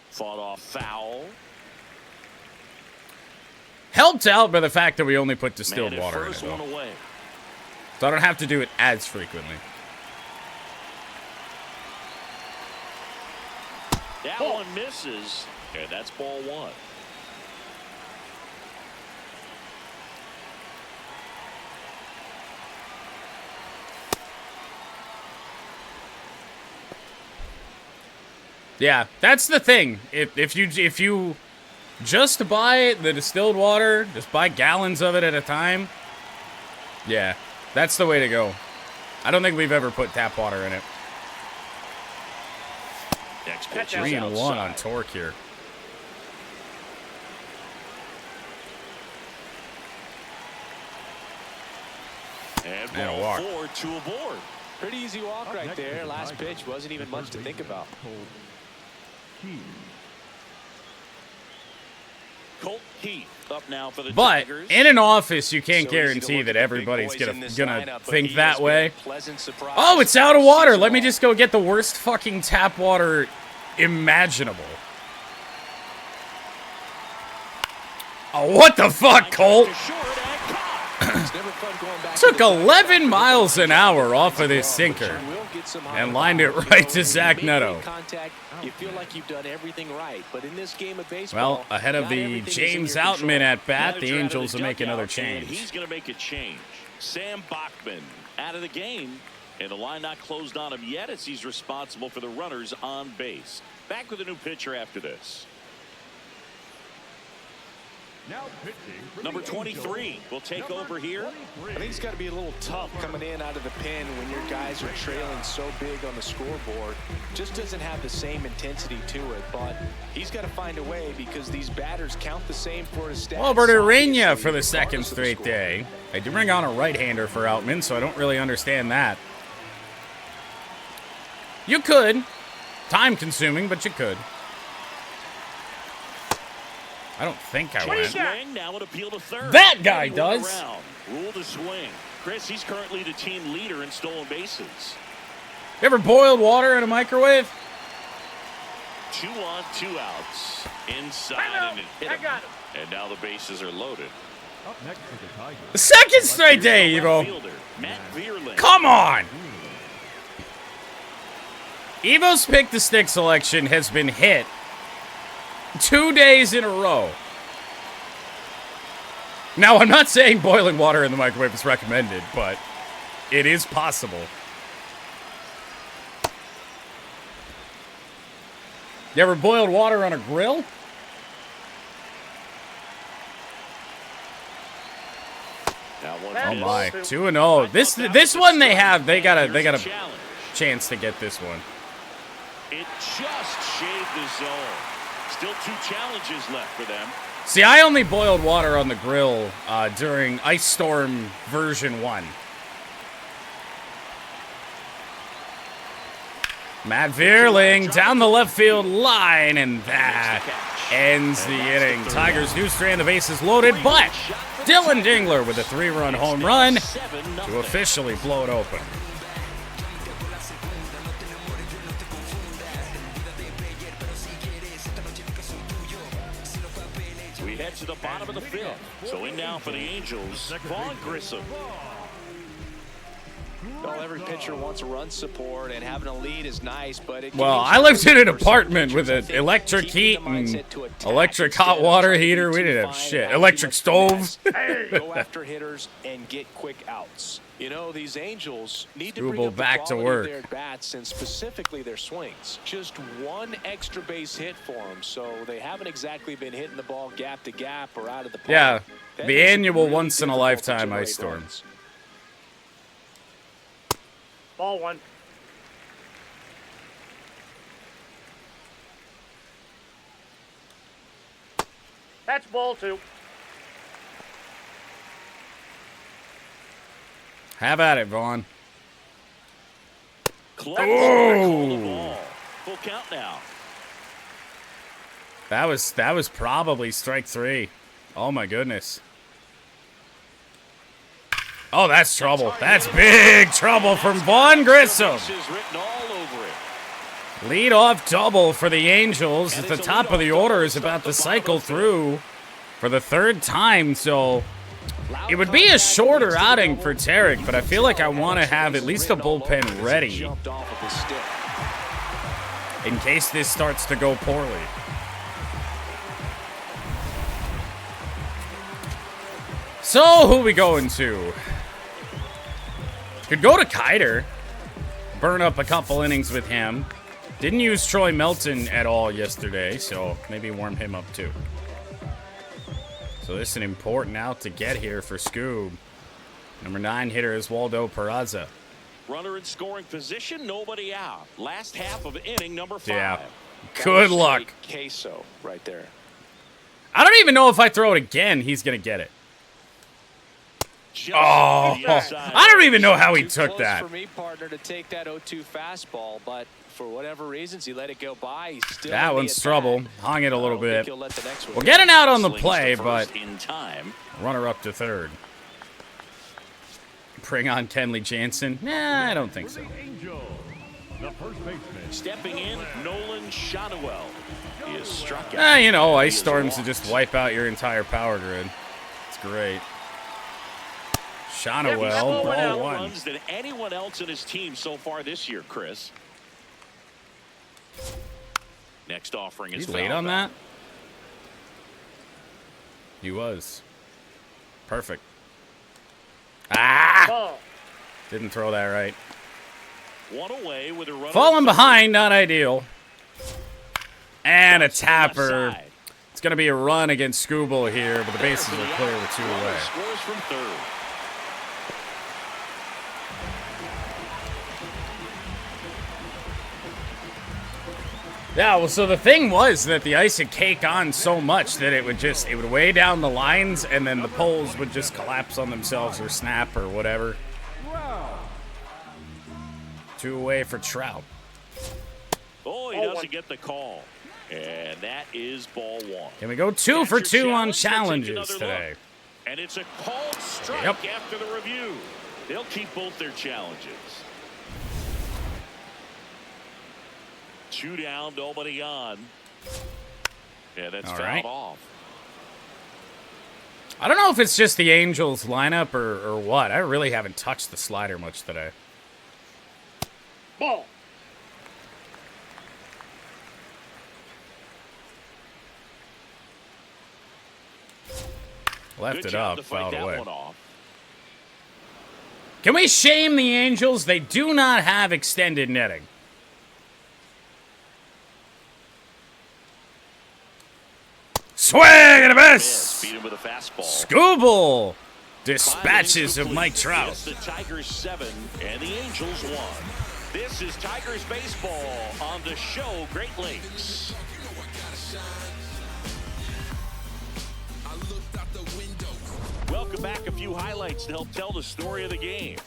Fought off foul. Helped out by the fact that we only put distilled Man, water in it, first though. one away. So I don't have to do it as frequently. That one misses. And that's ball one. Yeah, that's the thing. If you just buy the distilled water, just buy gallons of it at a time, yeah, that's the way to go. I don't think we've ever put tap water in it. Next pitch 3-1 on torque here. And And a ball walk. 4, 2 aboard. Pretty easy walk right there. Last pitch wasn't even much to think about. Colt Keith up now for the But Tigers. in an office, you can't So easy to guarantee look that at the big everybody's boys gonna in this gonna lineup, but think he that has been way. a pleasant surprise. Oh, it's out of water. Let me Season just go get the worst fucking tap water imaginable. Oh, what the fuck, Colt? To short and caught. It's never fun going back Took to the 11 miles an hour off of this sinker You will get some and high lined it power. right You to know, Zach when you make Neto. great contact, you feel like you've done everything right. But in this game of baseball, Well, ahead of not the everything is in James your control. Outman at bat, the Manager out of Angels the will make another dugout, and change. He's going to make a change. Sam Bachman out of the game, and the line not closed on him yet as he's responsible for the runners on base. Back with a new pitcher after this. Now pitching for Number the 23 Angels, will take number over here. 23. I think it's got to be a little tough coming in out of the pen when your guys are trailing so big on the scoreboard. Just doesn't have the same intensity to it, but he's got to find a way because these batters count the same for his stats. Albert Urena obviously, for the second regardless of the straight score. day. They do bring on a right-hander for Outman, so I don't really understand that. You could. Time-consuming, but you could. I don't think I went. Swing, now an appeal to third. That guy 81 does. around. Rule to swing. Chris, he's currently the team leader in stolen bases. You ever boiled water in a microwave? 2 on, 2 outs. Inside and it hit him. And now the bases are loaded. Up next for the Tigers. The second straight day, Left Evo. fielder, Matt Vierling. Come on! Evo's pick the stick selection has been hit 2 days in a row. Now, I'm not saying boiling water in the microwave is recommended, but it is possible. You ever boiled water on a grill? Now one Oh miss. my, 2-0. This one they got a Challenge. chance to get this one. It just shaved the zone. Still 2 challenges left for them. See, I only boiled water on the grill during Ice Storm version 1. Matt Vierling down the left field line, and that ends the inning. Tigers do strand the bases loaded, but Dylan Dingler with a 3-run home run to officially blow it open. We head to the bottom of the 5th. So in now for the Angels, Vaughn Grissom. Well, every pitcher wants a run support, and having a lead is nice, but it Well, can I lived in an for some apartment pitchers, with I an think, electric keeping heat the and mindset to attack electric instead hot of water trying to heater. be We too didn't have fine shit. and Electric too much stove. finesse. Go after hitters and get quick outs. You know, these Angels need to bring Struble up the back to quality work. of their bats and specifically their swings. Just one extra base hit for them, so they haven't exactly been hitting the ball gap to gap or out of the park. Yeah, That the makes it annual really once-in-a-lifetime difficult to ice generate storm. runs. Ball 1. That's ball 2. Have at it, Vaughn. Close. Call the ball. Full count now. That was probably strike 3. Oh, my goodness. Oh, that's trouble. That's big trouble from Vaughn Grissom. Lead-off double for the Angels as the top of the order is about to cycle through for the third time, so it would be a shorter outing for Tarek, but I feel like I want to have at least a bullpen ready in case this starts to go poorly. So, who we going to? Could go to Kiter. Burn up a couple innings with him. Didn't use Troy Melton at all yesterday, so maybe warm him up too. So this is an important out to get here for Scoob. Number 9 hitter is Waldo Peraza. Runner in scoring position, nobody out. Last half of inning number 5. Yeah. Good luck. Queso right there. I don't even know if I throw it again, he's going to get it. Just Oh, to the inside. I don't even know how he Too took close that. for me, partner, to take that 0-2 fastball, but for whatever reasons, he let it go by. He's still That in the one's attack. trouble. Hung it a I little don't think bit. he'll let the next one We'll get an out on the Slings play, to but first in time. runner up to third. Bring on Kenley Jansen? Nah, I don't think so. Angel, the first baseman. Stepping in, Nolan Shotwell. He is struck out. You know, ice He is storms to walked. just wipe out your entire power grid. It's great. Shonawell, More ball one. runs than anyone else in his team so far this year, Chris. Next offering is He's late foul on back. that? He was. Perfect. Ah! Ball. Didn't throw that right. One away with a runner. Falling behind, not ideal. And a That's the left tapper. side. It's going to be a run against Scooble here, but the bases are clear with 2 Runner away. scores from third. Yeah, well, so the thing was that the ice would cake on so much that it would weigh down the lines, and then the poles would just collapse on themselves or snap or whatever. 2 away for Trout. Oh, he doesn't get the call. And that is ball 1. Can we go 2 for 2 on challenges today? And it's a called strike Yep. after the review. They'll keep both their challenges. 2 down, nobody on. Yeah, that's All fouled right. off. I don't know if it's just the Angels lineup or what. I really haven't touched the slider much today. Ball. Left Good it job up, to fight fouled that away. one off. Can we shame the Angels? They do not have extended netting. Swing and a miss! Beat him with a fastball. Scooble dispatches of Mike It's Trout. the Tigers 7 and the Angels 1. This is Tigers baseball on the show Great Lakes. Welcome back. A few highlights to help tell the story of the game.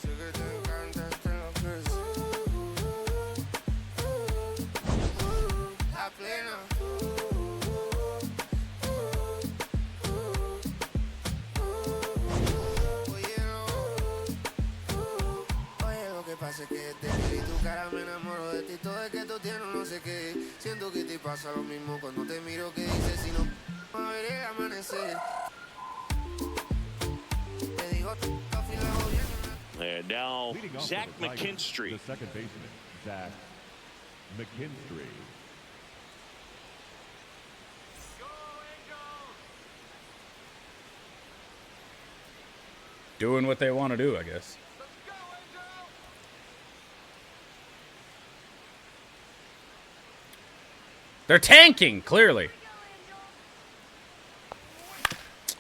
Pasa que te vi tu cara me enamoro de ti todo es que tú tienes no sé qué siento que te pasa lo mismo cuando te miro que dices si no a ver el amanecer te digo And now Leading off Zach for the Tigers, McKinstry. the second baseman, Zach McKinstry. Doing what they want to do, I guess. They're tanking, clearly.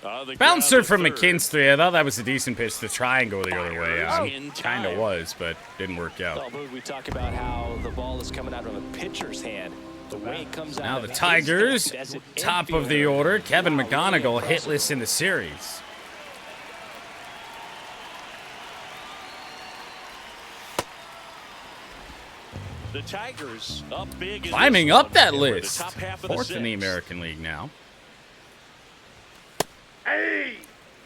The Bouncer ground to from third. McKinstry. I thought that was a decent pitch to try and go the other way. Fires in Kind of time. was, but didn't work out. Well, Mood, we talk about how the ball is coming out of a pitcher's hand. The way it comes Now out the of Tigers, his hand as an top of the infielder. order. Kevin Wow, really McGonigal impressive. hitless in the series. The Tigers up big. In Climbing this up one, that and we're the list. top half of the 4th in the sixth. American League now.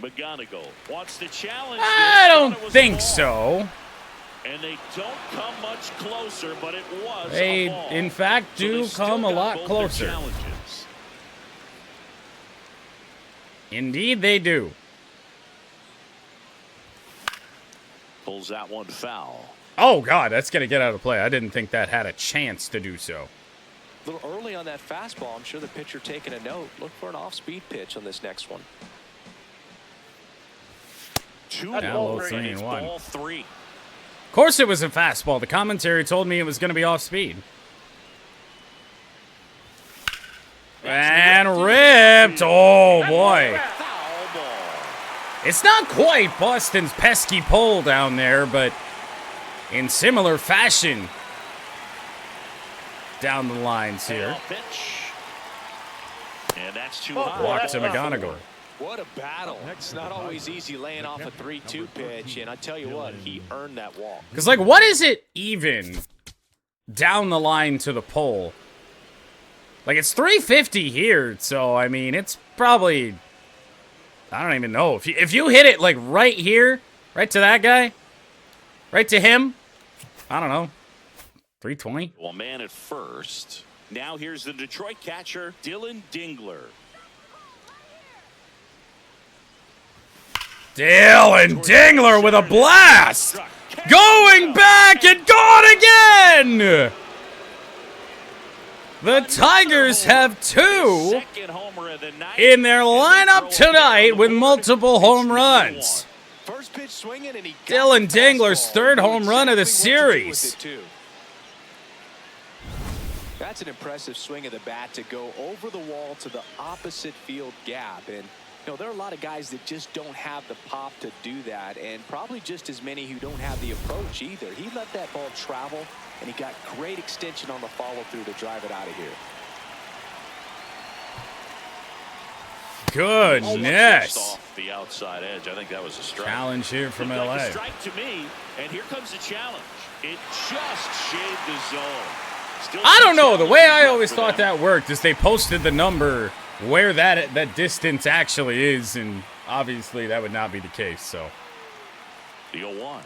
McGonigal wants to challenge. I don't think so. And they don't come much closer, but it was They, a ball. in fact, So do they still come a got lot both their closer. challenges. Indeed, they do. Pulls that one foul. Oh, God, that's going to get out of play. I didn't think that had a chance to do so. A little early on that fastball. I'm sure the pitcher taking a note. Look for an off-speed pitch on this next one. Two Now ball 3-1. Ball 3. Of course it was a fastball. The commentary told me it was going to be off speed. And ripped. Oh, boy. Foul ball. It's not quite Boston's pesky pole down there, but in similar fashion down the lines here. Foul pitch. And that's too Oh, high. Walk that's to McGonigal. What a battle. It's not always easy laying off a 3-2 pitch, and I tell you what, he earned that walk. Because, like, what is it even down the line to the pole? Like, it's 350 here, so, I mean, it's probably, I don't even know. If you hit it, like, right here, right to that guy, right to him, I don't know, 320? Well, man at first. Now here's the Detroit catcher, Dylan Dingler. Dylan Dingler with a blast! Going back and gone again! The Tigers have two Second homer of the night. in their lineup tonight with multiple home runs. First pitch swinging, and he got Dylan the Dingler's fastball. third He knew home run of the exactly what to do with series. it, too. That's an impressive swing of the bat to go over the wall to the opposite field gap. And, you know, there are a lot of guys that just don't have the pop to do that, and probably just as many who don't have the approach either. He let that ball travel, and he got great extension on the follow-through to drive it out of here. Goodness. Just off the outside edge. I think that was a strike. Challenge here from Looked like LA. a strike to me, and here comes the challenge. It just shaved the zone. Still I don't know. The way I challenges always left thought for them. that worked is they posted the number where that distance actually is, and obviously that would not be the case. So The 0-1.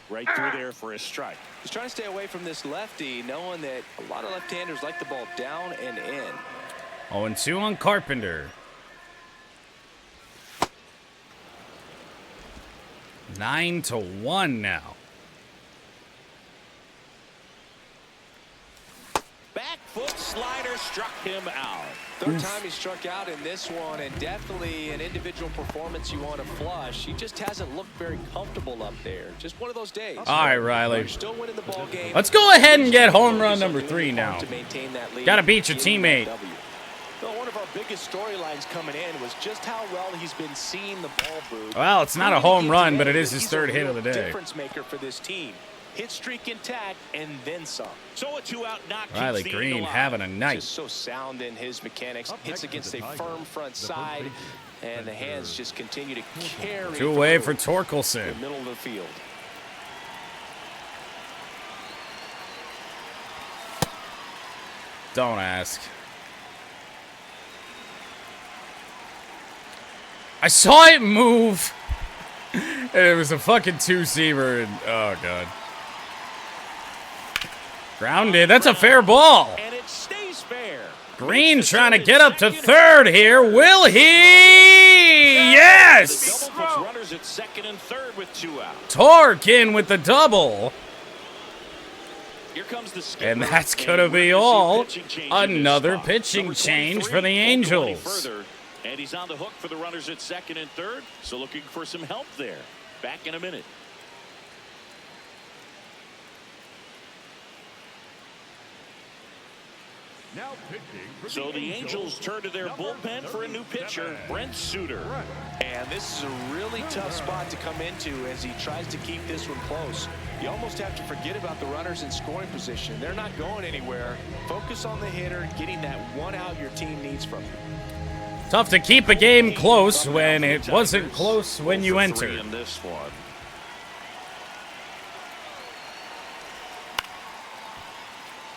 Right through there for a strike. He's trying to stay away from this lefty, knowing that a lot of left-handers like the ball down and in. 0-2 on Carpenter. 9-1 now. Back foot slider struck him out. Third time he struck out in this one, and definitely an individual performance you want to flush. He just hasn't looked very comfortable up there. Just one of those days. All right, Riley. They're still winning the ball game. Let's go ahead and get home run number 3 now. To maintain that lead. Gotta beat your teammate. Well, one of our biggest storylines coming in was just how well he's been seeing the ball move. Well, it's not a home run, but it is his third hit of the day. Difference maker for this team. Hit streak intact and then some. So a 2-out knock. Riley keeps the Green Eagle alive. having a night. Just so sound in his mechanics. Hits against a firm front side, and the hands just continue to carry. 2 away for the Torkelson. middle of the field. Don't ask. I saw it move, and it was a fucking 2-seamer, and oh god. Grounded. That's a fair ball. And it stays fair. Green trying to get up to third here. Will he? Yes! The double puts runners at second and third with 2 outs. Torque in with the double. Here comes the skipper, And that's and going to we're be see all. pitching change in this Another spot. pitching Number change 23 for the won't go any Angels. further, and he's on the hook for the runners at second and third, so looking for some help there. Back in a minute. Now pitching for So the Angels turn to their bullpen for a new pitcher, Brent Suter. And this is a really tough spot to come into as he tries to keep this one close. You almost have to forget about the runners in scoring position. They're not going anywhere. Focus on the hitter, getting that 1 out your team needs from you. Tough to keep a game close when it wasn't close when you 0 for entered. 3 in this one.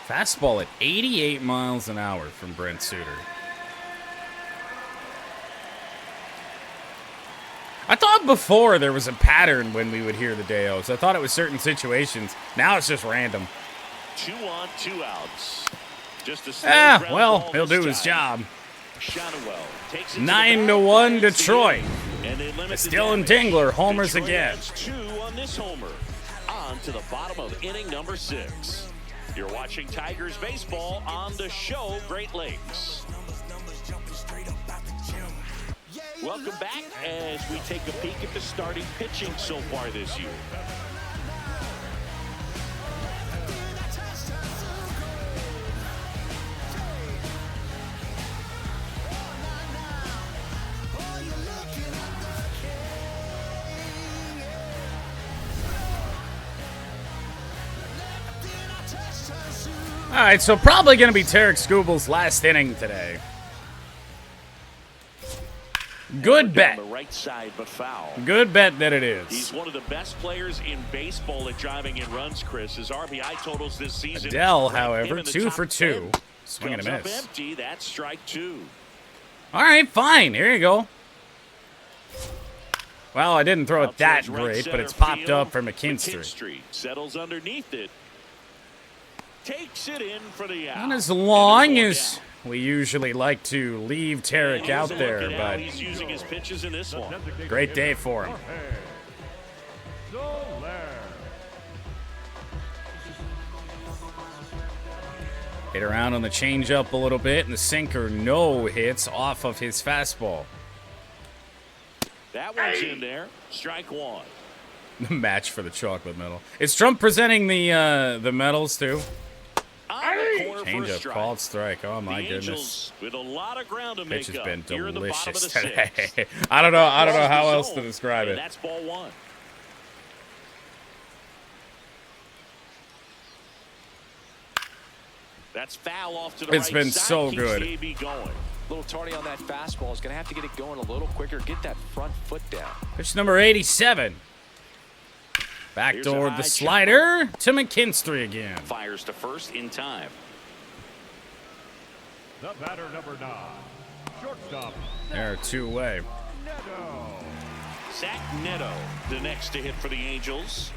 Fastball at 88 miles an hour from Brent Suter. thought before there was a pattern when we would hear the DAAAAYOs. I thought it was certain situations. Now it's just random. 2 on, 2 outs. Just a slow ground Well, ball he'll this do his time. job. Shadowell takes it to the 9-1 bag. Detroit. And they limit the Dylan damage. Dingler homers Detroit again. adds 2 on this homer. On to the bottom of inning number 6. You're watching Tigers baseball on the show Great Lakes. Welcome back as we take a peek at the starting pitching so far this year. All right, so probably going to be Tarek Skubal's last inning today. Good bet. On the right side, but foul. Good bet that it is. He's one of the best players in baseball at driving in runs, Chris. His RBI totals this season. Adele, rank him however, in the 2 top for 2. 10. Swing and a Comes up miss. empty. That's strike 2. All right, fine. Here you go. Well, I didn't throw it Out that towards right great, but center it's popped field. up for McKinstry. McKinstry settles underneath it. Takes it in for the out. Not as And long they're as going we usually like to leave Tarek down. out Here's a there, look at how but he's using his pitches in this one. great day for him. Hit around on the changeup a little bit, and the sinker no hits off of his fastball. That one's in there. Strike 1. The match for the chocolate medal. Is Trump presenting the medals too? On the corner for a Changeup strike. called strike. Oh my The goodness. Angels with a lot of ground to Pitch make has up been here in the bottom of delicious the today. 6th. I don't know how Across else the to zone, describe and it. that's ball 1. That's foul off to the It's right been side. so Keeps good. the AB going. A little tardy on that fastball. Is going to have to get it going a little quicker. Get that front foot down. Pitch number 87. Here's a Backdoor high the chopper. slider to McKinstry again. Fires to first in time. The batter number 9, shortstop, There, 2 away. Neto. Zach Neto, the next to hit for the Angels.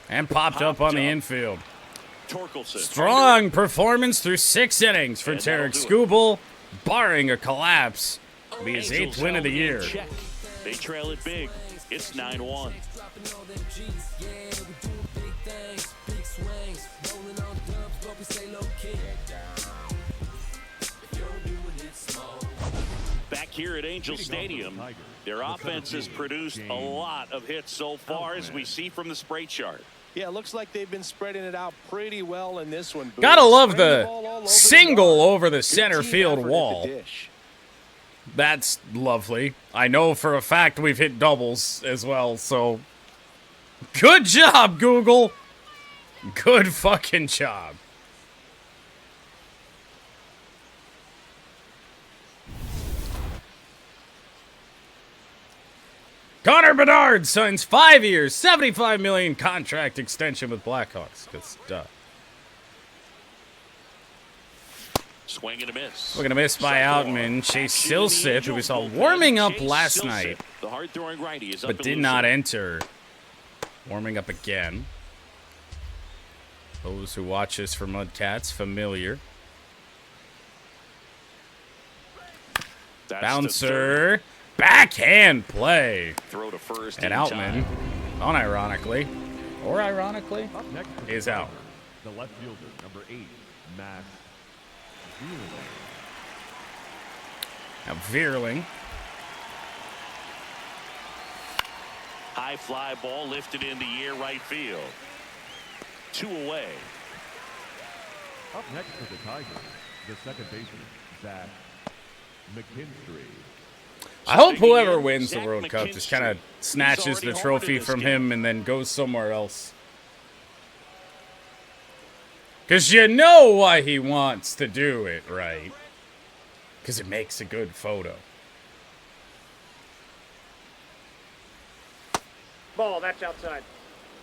And popped up on the up. infield. Torkelson. Strong performance through 6 innings for And that'll Tarek do it. Skubal, barring a collapse. It'll be his Angels 8th win of the held in year. check. They trail it big. It's 9-1. Back here at Angel Stadium, their offense has produced a lot of hits so far, as we see from the spray chart. Yeah, it looks like they've been spreading it out pretty well in this one. Booth. Gotta love Spraying the ball all over single yard. over the Good center team field effort at the wall. dish. That's lovely. I know for a fact we've hit doubles as well, so good job, Google. Good fucking job. Connor Bedard signs 5 years, $75 million contract extension with Blackhawks. Good stuff. Swing and a miss. We're gonna miss by Outman. Chase Silseth, who we saw warming up last night, The hard-throwing righty is up but and did loose. not enter. Warming up again. Those who watch us for Mudcats, familiar. That's the Bouncer. Backhand play. third. Throw to first And in Outman, time. unironically, or ironically, Up next is out. the left fielder, number 8, Max Wheeler. Now Veerling. High fly ball lifted in the air right field. 2 away. Up next for the Tigers, the second baseman, Zach McKinstry. I hope Digging whoever in, wins the Zach World Cup just kind of McKinstry. snatches He's the already homered trophy in this from game. him and then goes somewhere else. Because you know why he wants to do it, right? Because it makes a good photo. Ball, that's outside.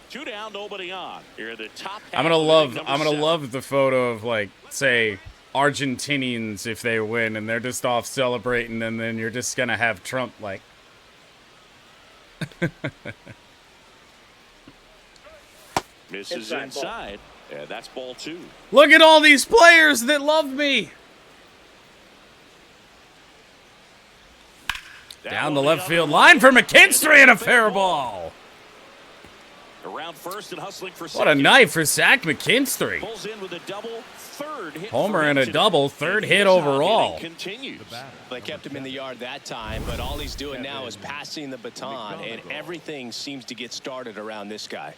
2 down, nobody on. Here are the top. I'm half gonna of love. inning number I'm gonna 7. love the photo of, like, say, Argentinians if they win, and they're just off celebrating, and then you're just gonna have Trump like. Misses inside. Yeah, that's ball 2. Look at all these players that love me. Down the left field line for McKinstry and a fair ball. Around first and hustling for What a night for Zach McKinstry. Pulls in with a double, third hit Homer and a double, third hit overall. Continues. They kept him in the yard that time, but all he's doing now is passing the baton, and everything seems to get started around this guy.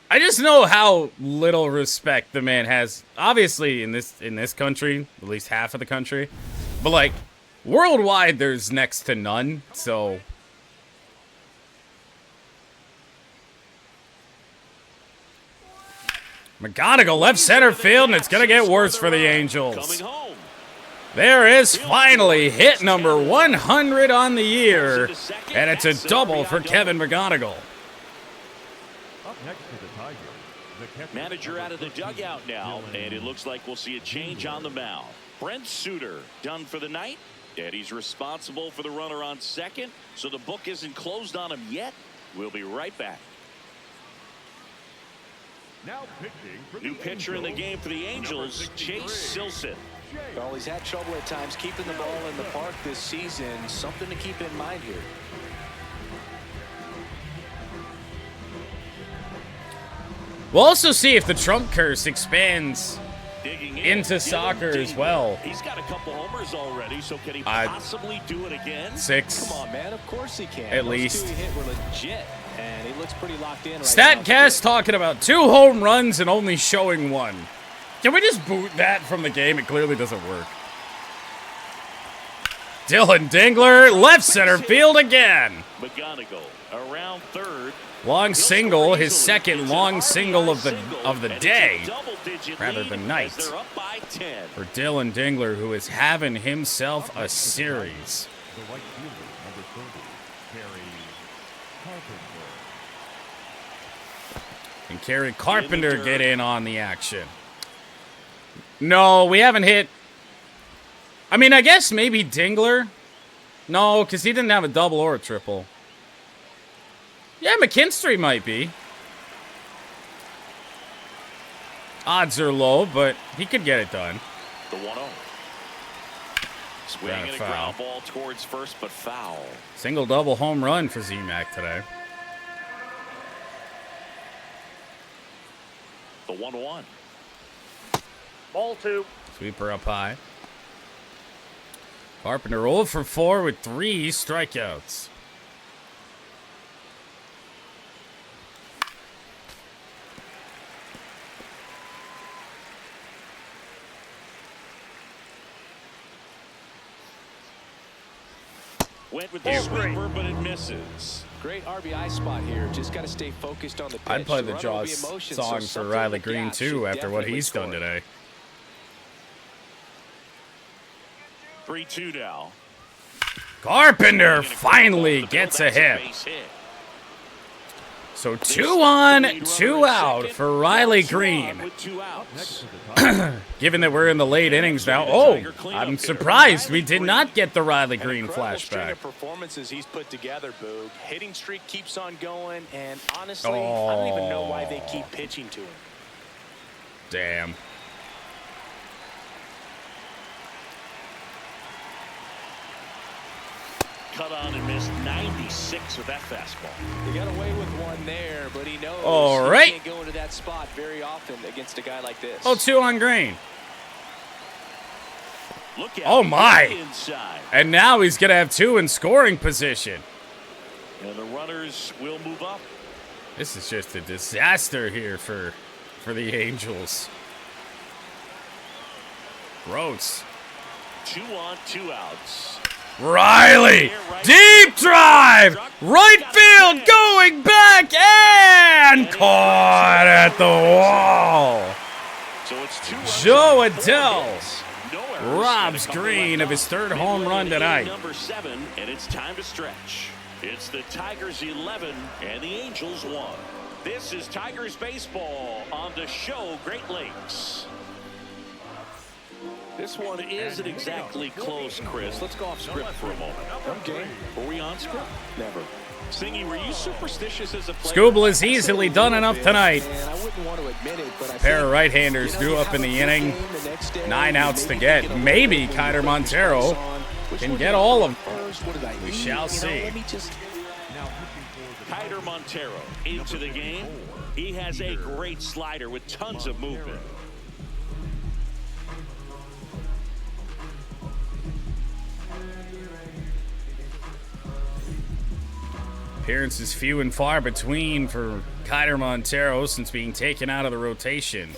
I just know how little respect the man has. Obviously, in this country, at least half of the country, but like worldwide, there's next to none. So. McGonigal left center field, and it's going to get worse for the Angels. There is finally hit number 100 on the year, and it's a double for Kevin McGonigal. Up next to the Tigers, the catcher. Manager out of the dugout now, and it looks like we'll see a change on the mound. Brent Suter done for the night, and he's responsible for the runner on second, so the book isn't closed on him yet. We'll be right back. Now pitching for the New pitcher in the Angels, game for the Angels, Chase Silson. Well, he's had trouble at times keeping the ball in the park this season. Something to keep in mind here. We'll also see if the Trump curse expands Digging into soccer as well. He's got a couple homers already, so can he possibly do it again? 6. Come on, man. Of course he can. At Those least. 2 he hit were legit, and he looks pretty locked in right now. Statcast talking about 2 home runs and only showing 1. Can we just boot that from the game? It clearly doesn't work. Dylan Dingler, left center field again. McGonigal around third. Long single, his second long single of the day, rather than night, for Dylan Dingler, who is having himself a series. the right fielder, number 30, Carrier. And Kerry Carpenter get in on the action. No, we haven't hit. I mean, I guess maybe Dingler. No, because he didn't have a double or a triple. Yeah, McKinstry might be. Odds are low, but he could get it done. The 1-0. Swinging a ground ball towards first, but foul. Single double home run for Z-Mac today. The 1-1. Ball 2. Sweeper up high. Carpenter 0 for 4 with 3 strikeouts. Went with the sweeper, but it misses. Great RBI spot here. Just got to stay focused on the pitch. I'd play the Runner will be Jaws in motion, song so for something Riley on the Green, gap too, should after what definitely he's done score. today. 3-2 now. Carpenter finally gets a hit. So 2 on, 2 out for Riley Green. With 2 outs. Given that we're in the late innings now. Oh, I'm surprised we did not get the Riley Green Incredible string flashback. of performances he's put together, Boog. Hitting streak keeps on going, and honestly, I don't even know why they keep pitching to him. Damn. Cut on and missed 96 with that fastball. He got away with one there, but he knows All right. he can't go into that spot very often against a guy like this. Oh, 2 on Green. Look at Oh, my. inside. And now he's going to have 2 in scoring position. And the runners will move up. This is just a disaster here for the Angels. Gross. 2 on, 2 outs. Riley, deep drive, right field, going back, and caught at the wall. So it's 2 runs Joe on 4 Adele hits. No errors. robs And a couple Green left of his off. 3rd Big home win run in tonight. Number 7, and it's time to stretch. It's the Tigers 11 and the Angels 1. This is Tigers baseball on the show Great Lakes. This one isn't exactly close, Chris. Let's go off script for a moment. Okay. Were we on script? Never. Singy, were you superstitious as a player? Scooble has easily done enough tonight. And I wouldn't want to admit it, but I Pair of right-handers drew up in the inning. 9 outs to get. Maybe Kiter Montero can get all of them. We shall see. Kiter Montero into the game. He has a great slider with tons of movement. Appearances few and far between for Kiter Montero since being taken out of the rotation.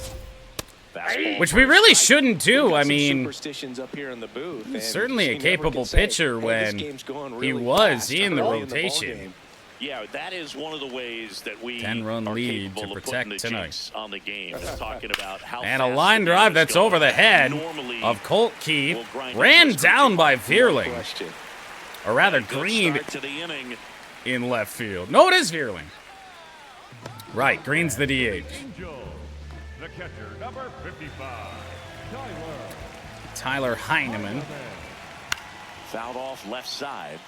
Which we really shouldn't do. I mean, he's certainly a capable pitcher when he was in the rotation. Yeah, that is one of the ways that we 10-run are lead capable to of protect putting the tonight. jinx on the game. Talking about how And a fast line the game drive is that's going. over the head Normally, of Colt Keith. we'll grind Ran it. down by Vierling. Or rather, Good Green start to the inning. in left field. No, it is Vierling. Right, Green's the DH. Angel, the catcher, number 55, Tyler Heineman. Fouled off left side.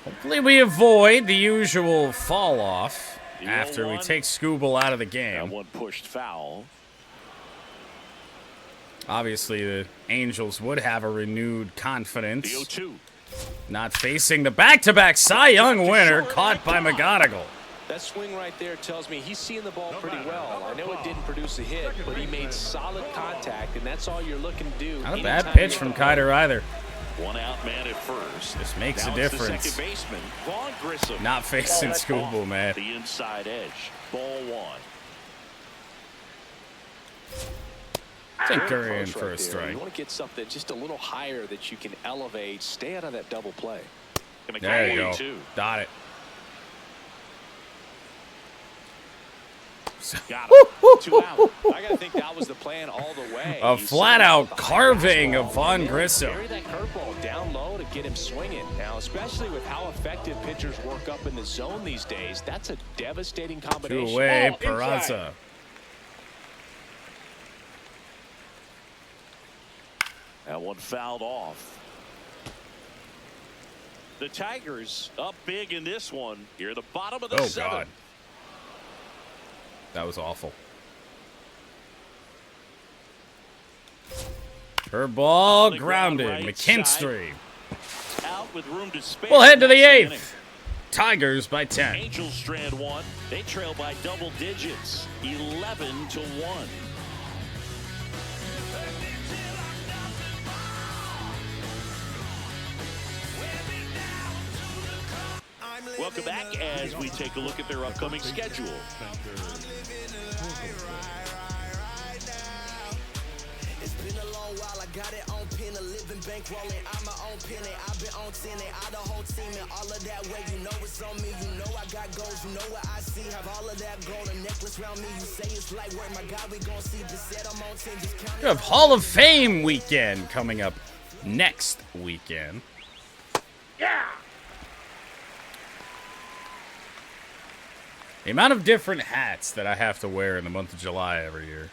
Hopefully we avoid the usual fall off The after we 0-1. take Scooble out of the That game. one pushed foul. Obviously, the Angels would have a renewed The confidence. 0-2. Not facing the back-to-back Cy Young winner caught by McGonigal. That swing right there tells me he's seeing the ball pretty well. I know it didn't produce a hit, but he made solid contact, and that's all you're looking to do. Not a bad pitch from Kiter either. One out man at first. This makes Now a it's the difference. second baseman, Vaughn Grissom. Not facing That's Scooble, off man. The inside edge. Ball one. Take Curry in Approach for a right there. strike. You want to get something just a little higher that you can elevate. Stay out of that double play. Gonna There you go. go. 2. Got it. Got him. 2 out. I got to think that was the plan all the way. A You flat-out set up the high carving fastball, of Vaughn and then Grissom. Carry that curveball down low to get him swinging. Now, especially with how effective pitchers work up in the zone these days, that's a devastating combination. 2 away, Oh, inside. Peraza. That one fouled off. The Tigers up big in this one. Here at the bottom of the Oh, 7th. God. That was awful. Her ball On the ground, grounded. right McKinstry. Out with room to spare. We'll head to the Next inning. 8th. Tigers by 10. Angels strand 1. They trail by double digits. 11-1. Welcome back as we take a look at their upcoming schedule. It's been a long while. I got it on pin, a living bankrolling. I'm my own penny. I've been on 10 and I the whole team and all of that way. You know it's on me. You know I got goals. You know what I see. Have all of that gold, a necklace around me. You say it's like work, my God. We gon' see. Just said I'm on 10. Just count We have Hall of Fame weekend coming up next weekend. Yeah. The amount of different hats that I have to wear in the month of July every year.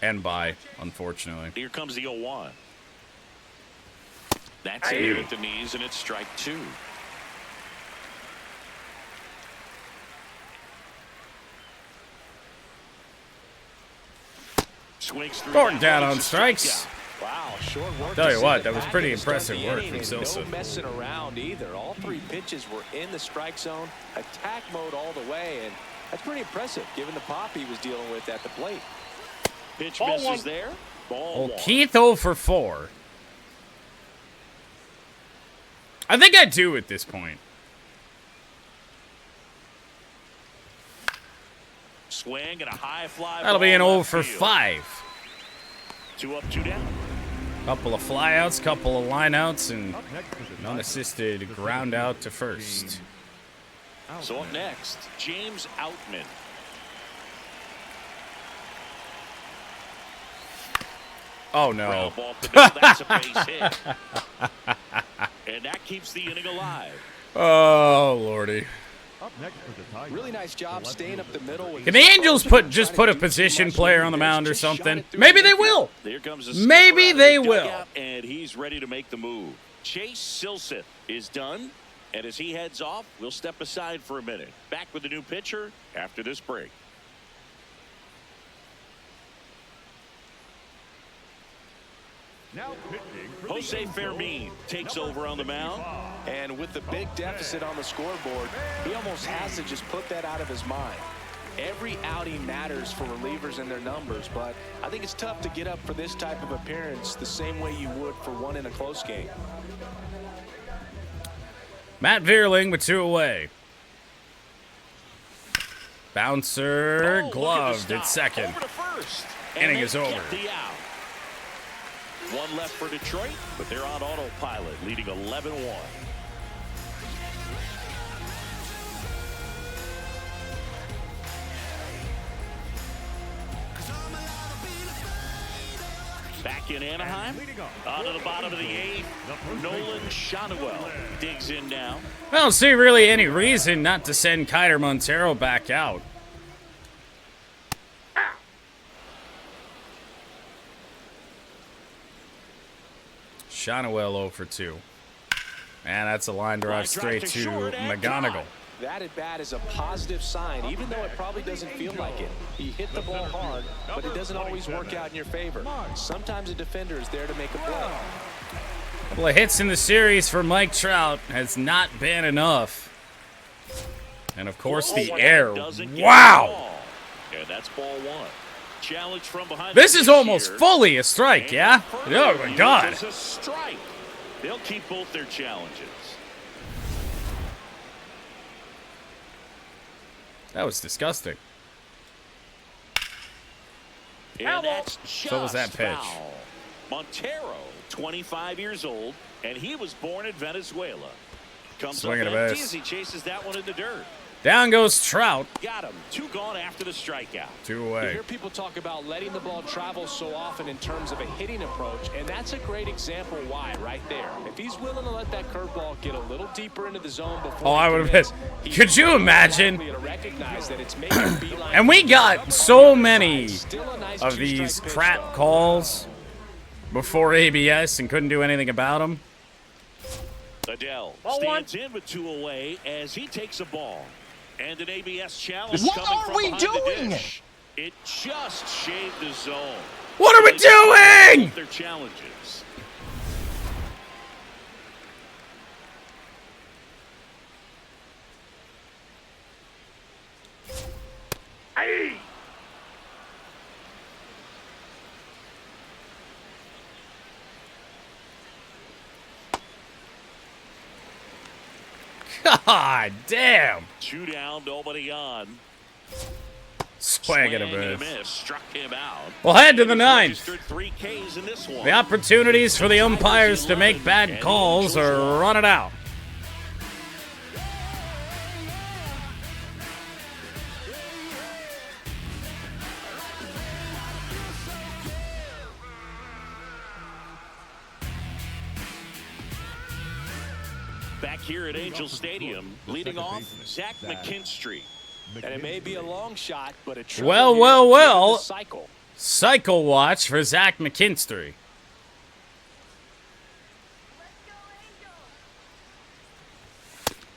And by, unfortunately. Here comes the 0-1. That's it with the knees, and it's strike 2. Swings through. Gordon that down one. on It's a strikes. strikeout. Wow, short work. Tell to you send what, it that was back pretty to start impressive the work inning, from and Silsa. No messing around either. All 3 pitches were in the strike zone, attack mode all the way, and that's pretty impressive given the pop he was dealing with at the plate. Pitch Ball misses 1. there. Ball Well, 1. Keith 0 for 4. I think I do at this point. Swing and a high fly. That'll be an ball 0 left for field. 5. 2 up, 2 down. Couple of flyouts, couple of lineouts, and Up next is the an Tigers, unassisted the ground second out to baseman, first. So up next, James Outman. Oh, no. Ground ball to middle. That's a base hit. And that keeps the inning alive. Oh, Lordy. Up next for the Tigers. Really nice job staying up the middle. With Can the Angels just put a position player on the mound or something? Maybe they will. There comes Maybe they will. And he's ready to make the move. Chase Silseth is done. And as he heads off, we'll step aside for a minute. Back with a new pitcher after this break. Now pitching for the Jose Angels, Fermin takes over on the mound. And with the big deficit on the scoreboard, he almost has to just put that out of his mind. Every outing matters for relievers and their numbers, but I think it's tough to get up for this type of appearance the same way you would for one in a close game. Matt Vierling with 2 away. Bouncer gloved at second. Over to first. Inning is over. Get the out. One left for Detroit, but they're on autopilot, leading 11-1. Back in Anaheim, out of the bottom of the 8th, Nolan Shotwell digs in now. I don't see really any reason not to send Kiter Montero back out. Shotwell 0 for 2. And that's a line drive straight to McGonigal. That at bat is a positive sign, even though it probably doesn't feel like it. He hit the ball hard, but it doesn't always work out in your favor. Sometimes a defender is there to make a play. A couple of hits in the series for Mike Trout has not been enough. And of course the air. Wow! And that's ball 1. Challenge from behind. This is almost fully a strike, yeah? Oh my God. It's a strike. They'll keep both their challenges. That was disgusting. And that's So was that just pitch. foul. Montero, 25 years old, and he was born in Venezuela. Comes Swing and up a empty miss. as he chases that one in the dirt. Down goes Trout. Got him. 2 gone after the strikeout. 2 You away. hear people talk about letting the ball travel so often in terms of a hitting approach, and that's a great example why right there. If he's willing to let that curveball get a little deeper into the zone before Oh, I would have commits, been. he's Could you more imagine? likely to recognize that it's making a beeline And we for got the so upper many side. Still a nice of two-strike these pitch, crap though. calls before ABS and couldn't do anything about them. Adele stands in with 2 away as he takes a ball. And an ABS challenge What coming are from we behind the doing? dish. It just shaved the zone. What are we doing? Their challenges. God damn. 2 down, nobody on. Swing and a Swing and miss. Struck him out. Well, head to the He's 9th. registered 3 Ks in this one. The opportunities for the umpires to make bad calls are running out. Back here at Angel Stadium, leading off, Zach McKinstry. And it may be a long shot, but a Well, triple well, hit well. the cycle. Cycle watch for Zach McKinstry.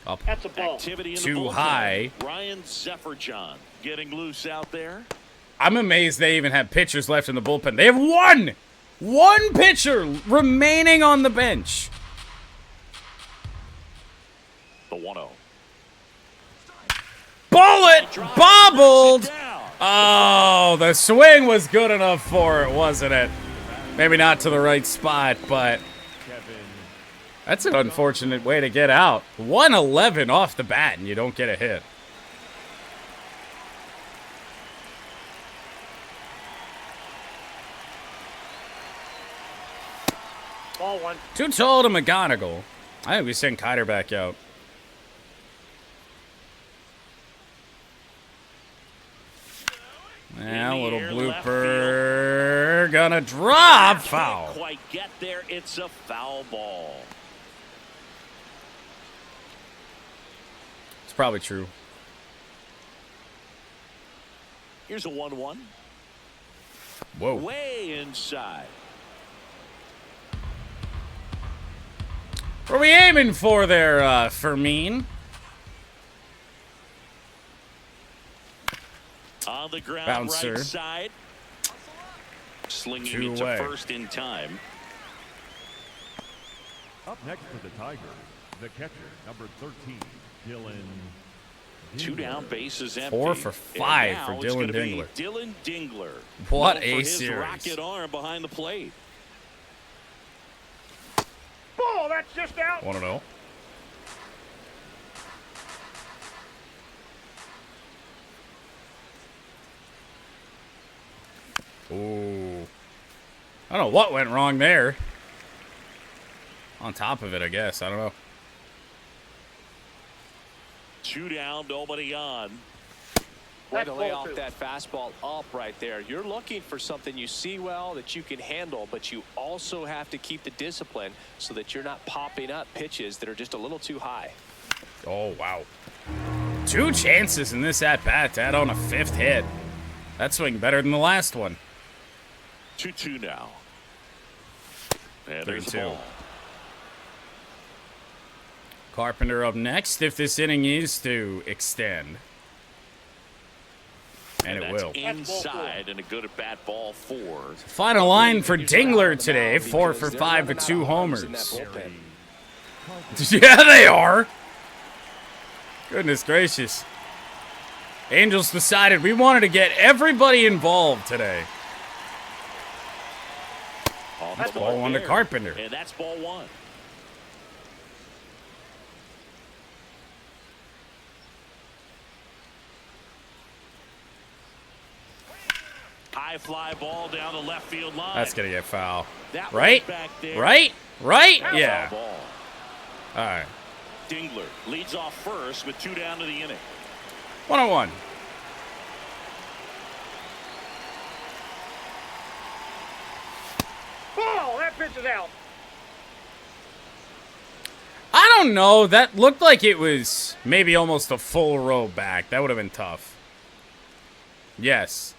Up That's a ball. Activity in the too bullpen. high. Ryan Zefferjohn getting loose out there. I'm amazed they even have pitchers left in the bullpen. They have one pitcher remaining on the bench. The 1-0. Bullet bobbled. Down. Oh, the swing was good enough for it, wasn't it? Maybe not to the right spot, but that's an unfortunate way to get out. 111 off the bat, and you don't get a hit. Ball 1. Too tall to McGonigal. I think we send Kiter back out. Yeah, a In the little air, left blooper. Gonna drop. Can't Foul. quite get there. It's a foul ball. It's probably true. Here's a 1-1. Whoa. Way inside. What are we aiming for there, Fermin? On the ground, Bouncer. right side. Slinging Two it to away. first in time. Up next for the Tigers, the catcher, number 13, Dylan. 2 down, bases empty. 4 for 5 for Dylan Dingler. Dylan Dingler. What known a for his series. rocket arm behind the plate. Ball, that's just out. 1-0. Ooh. I don't know what went wrong there. On top of it, I guess. I don't know. 2 down, nobody on. Way to That's lay ball off two. that fastball up right there. You're looking for something you see well that you can handle, but you also have to keep the discipline so that you're not popping up pitches that are just a little too high. Oh, wow. 2 chances in this at-bat to add on a 5th hit. That swing better than the last one. 2-2 now. And there's the 3-2. ball. Carpenter up next if this inning is to extend. And it that's will. inside and a good at-bat, ball 4. Final line for Dingler today. 4 for 5 with 2 homers. Yeah, they are. Goodness gracious. Angels decided we wanted to get everybody involved today. Off That's the ball mark 1 to there. Carpenter. And that's ball 1. High fly ball down the left field line. That's going to get foul. That Right? one's back there. Right? Right? Foul Yeah. ball. All right. Dingler leads off first with 2 down to the inning. 1-1. Ball, that pitch is out. I don't know. That looked like it was maybe almost a full row back. That would have been tough. Yes.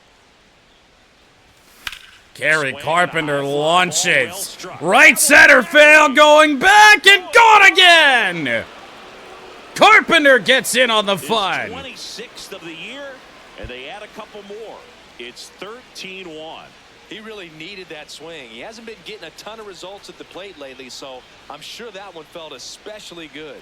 Gary Carpenter launches. Right center field, going back and gone again. Carpenter gets in on the It's fun. 26th of the year, and they add a couple more. It's 13-1. He really needed that swing. He hasn't been getting a ton of results at the plate lately, so I'm sure that one felt especially good.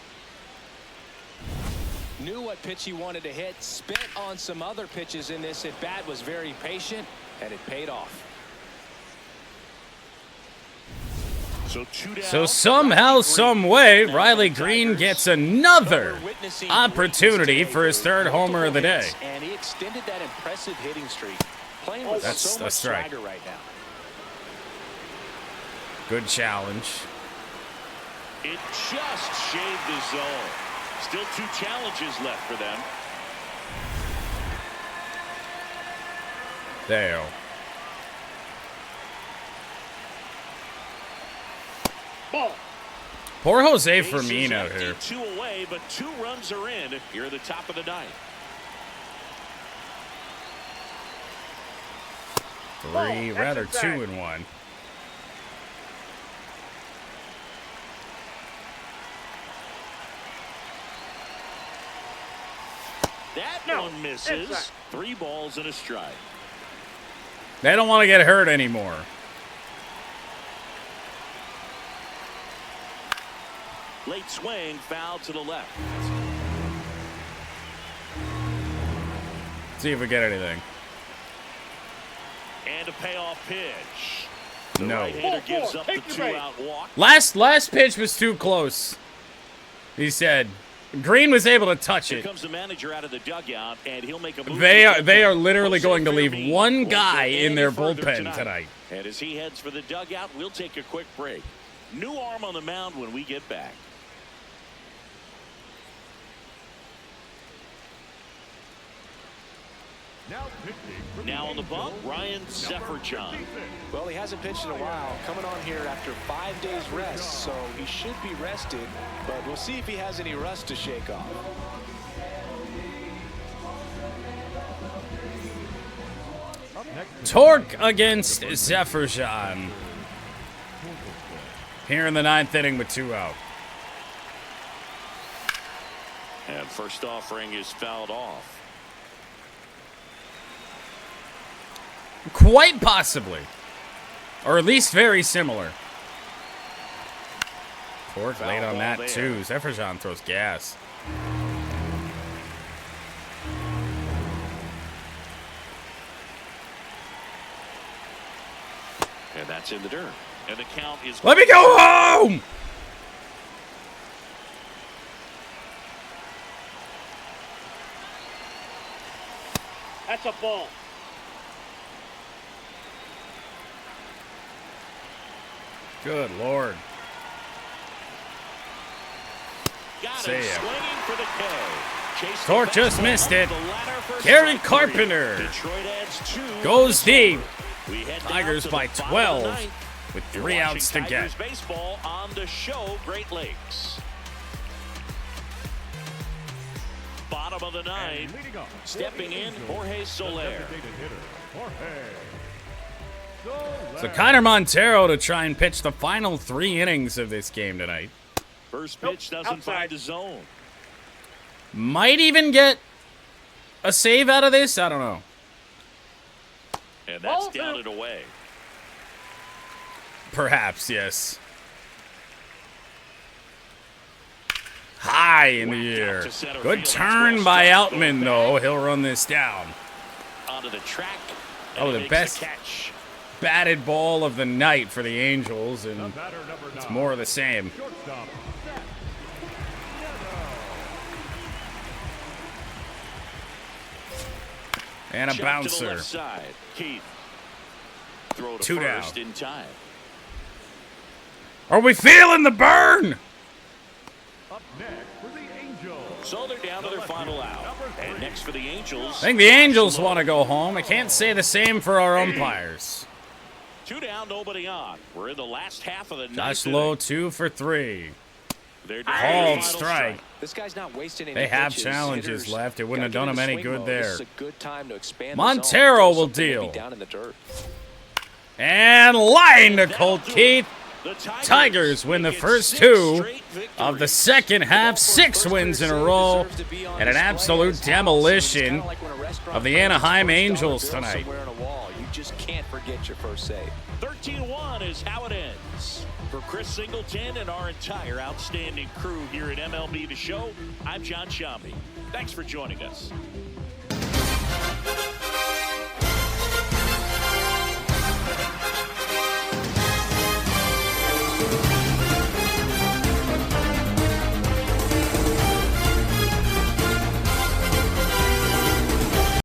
Knew what pitch he wanted to hit, spent on some other pitches in this at bat, was very patient, and it paid off. So 2 down. So somehow, some way, Riley Green gets another opportunity for his 3rd homer of the day. And he extended that impressive hitting streak. Playing with That's so a much strike. swagger right now. Good challenge. It just shaved the zone. Still 2 challenges left for them. There. Ball. Poor Jose Bases Fermin out empty, here. 2 away, but 2 runs are in here at the top of the 9th. 3, rather 2 and 1. That No, one misses. inside. 3 balls and a strike. They don't want to get hurt anymore. Late swing, foul to the left. See if we get anything. And a payoff pitch. The No. right-hander gives Ball, up the take your bait. 2-out walk. Last pitch was too close. He said Green was able to touch Here it. comes the manager out of the dugout, and he'll make a move. They to are get they there. are literally Jose going to leave Fermin one won't guy go in any their further bullpen tonight. And as he heads for the dugout, we'll take a quick break. New arm on the mound when we get back. Now on the bump, Ryan Sefferjohn. Well, he hasn't pitched in a while, coming on here after 5 days rest, so he should be rested, but we'll see if he has any rust to shake off. Torque against Zephyrjan. Here in the 9th inning with 2 out. And first offering is fouled off. Quite possibly. Or at least very similar. Torque late on that too. Zephyrjan throws gas. And that's in the dirt. And the count is... Let me go home! That's a ball. Good Lord. Got See him ya. swinging for the K. Chase the Torque just fastball missed up it. the ladder for Gary strike Carpenter 3. Detroit adds 2 goes to deep. We head down Tigers to by the bottom 12 of the ninth. with You're 3 watching outs to get. Tigers baseball on the show Great Lakes. Bottom of the ninth. Leading off, Stepping in, Jorge Soler. designated hitter, Jorge Soler. So Connor Montero to try and pitch the final 3 innings of this game tonight. First pitch doesn't outside. find the zone. Might even get a save out of this. I don't know. And that's Ball down two. and away. Perhaps, yes. High in the air. Good turn by Outman, though. He'll run this down. Onto the track. Oh, and the makes best catch. batted ball of the night for the Angels, The and batter number 9. it's more of the same. Shortstop, Zach. And a Check to the bouncer. left side. Keith. Throw to 2 first down. in time. Are we feeling the burn? Up next for the Angels. So they're down to their final out. And next for the Angels. I think the Angels want to go home. I can't say the same for our umpires. 2 down, nobody on. We're in the last half of the Josh ninth Lowe, inning. 2 for 3. They're down to the Called final strike. This guy's not wasting any They have pitches. challenges Hitters left. It wouldn't gotta have done get him into any swing good mode. there. This is a good time to expand Montero the zone. will Something to be deal. down in the dirt. And line to Colt Keith. The Tigers win the make it first 6 2 straight of the victories. second half. 6 wins in a row. Deserves to be on And an display at absolute his house. demolition It's kinda like when a restaurant of the finds Anaheim its $1 Angels bill tonight. somewhere on a wall. You just can't forget your first save. 13-1 is how it ends. For Chris Singleton and our entire outstanding crew here at MLB The Show, I'm John Shambi. Thanks for joining us.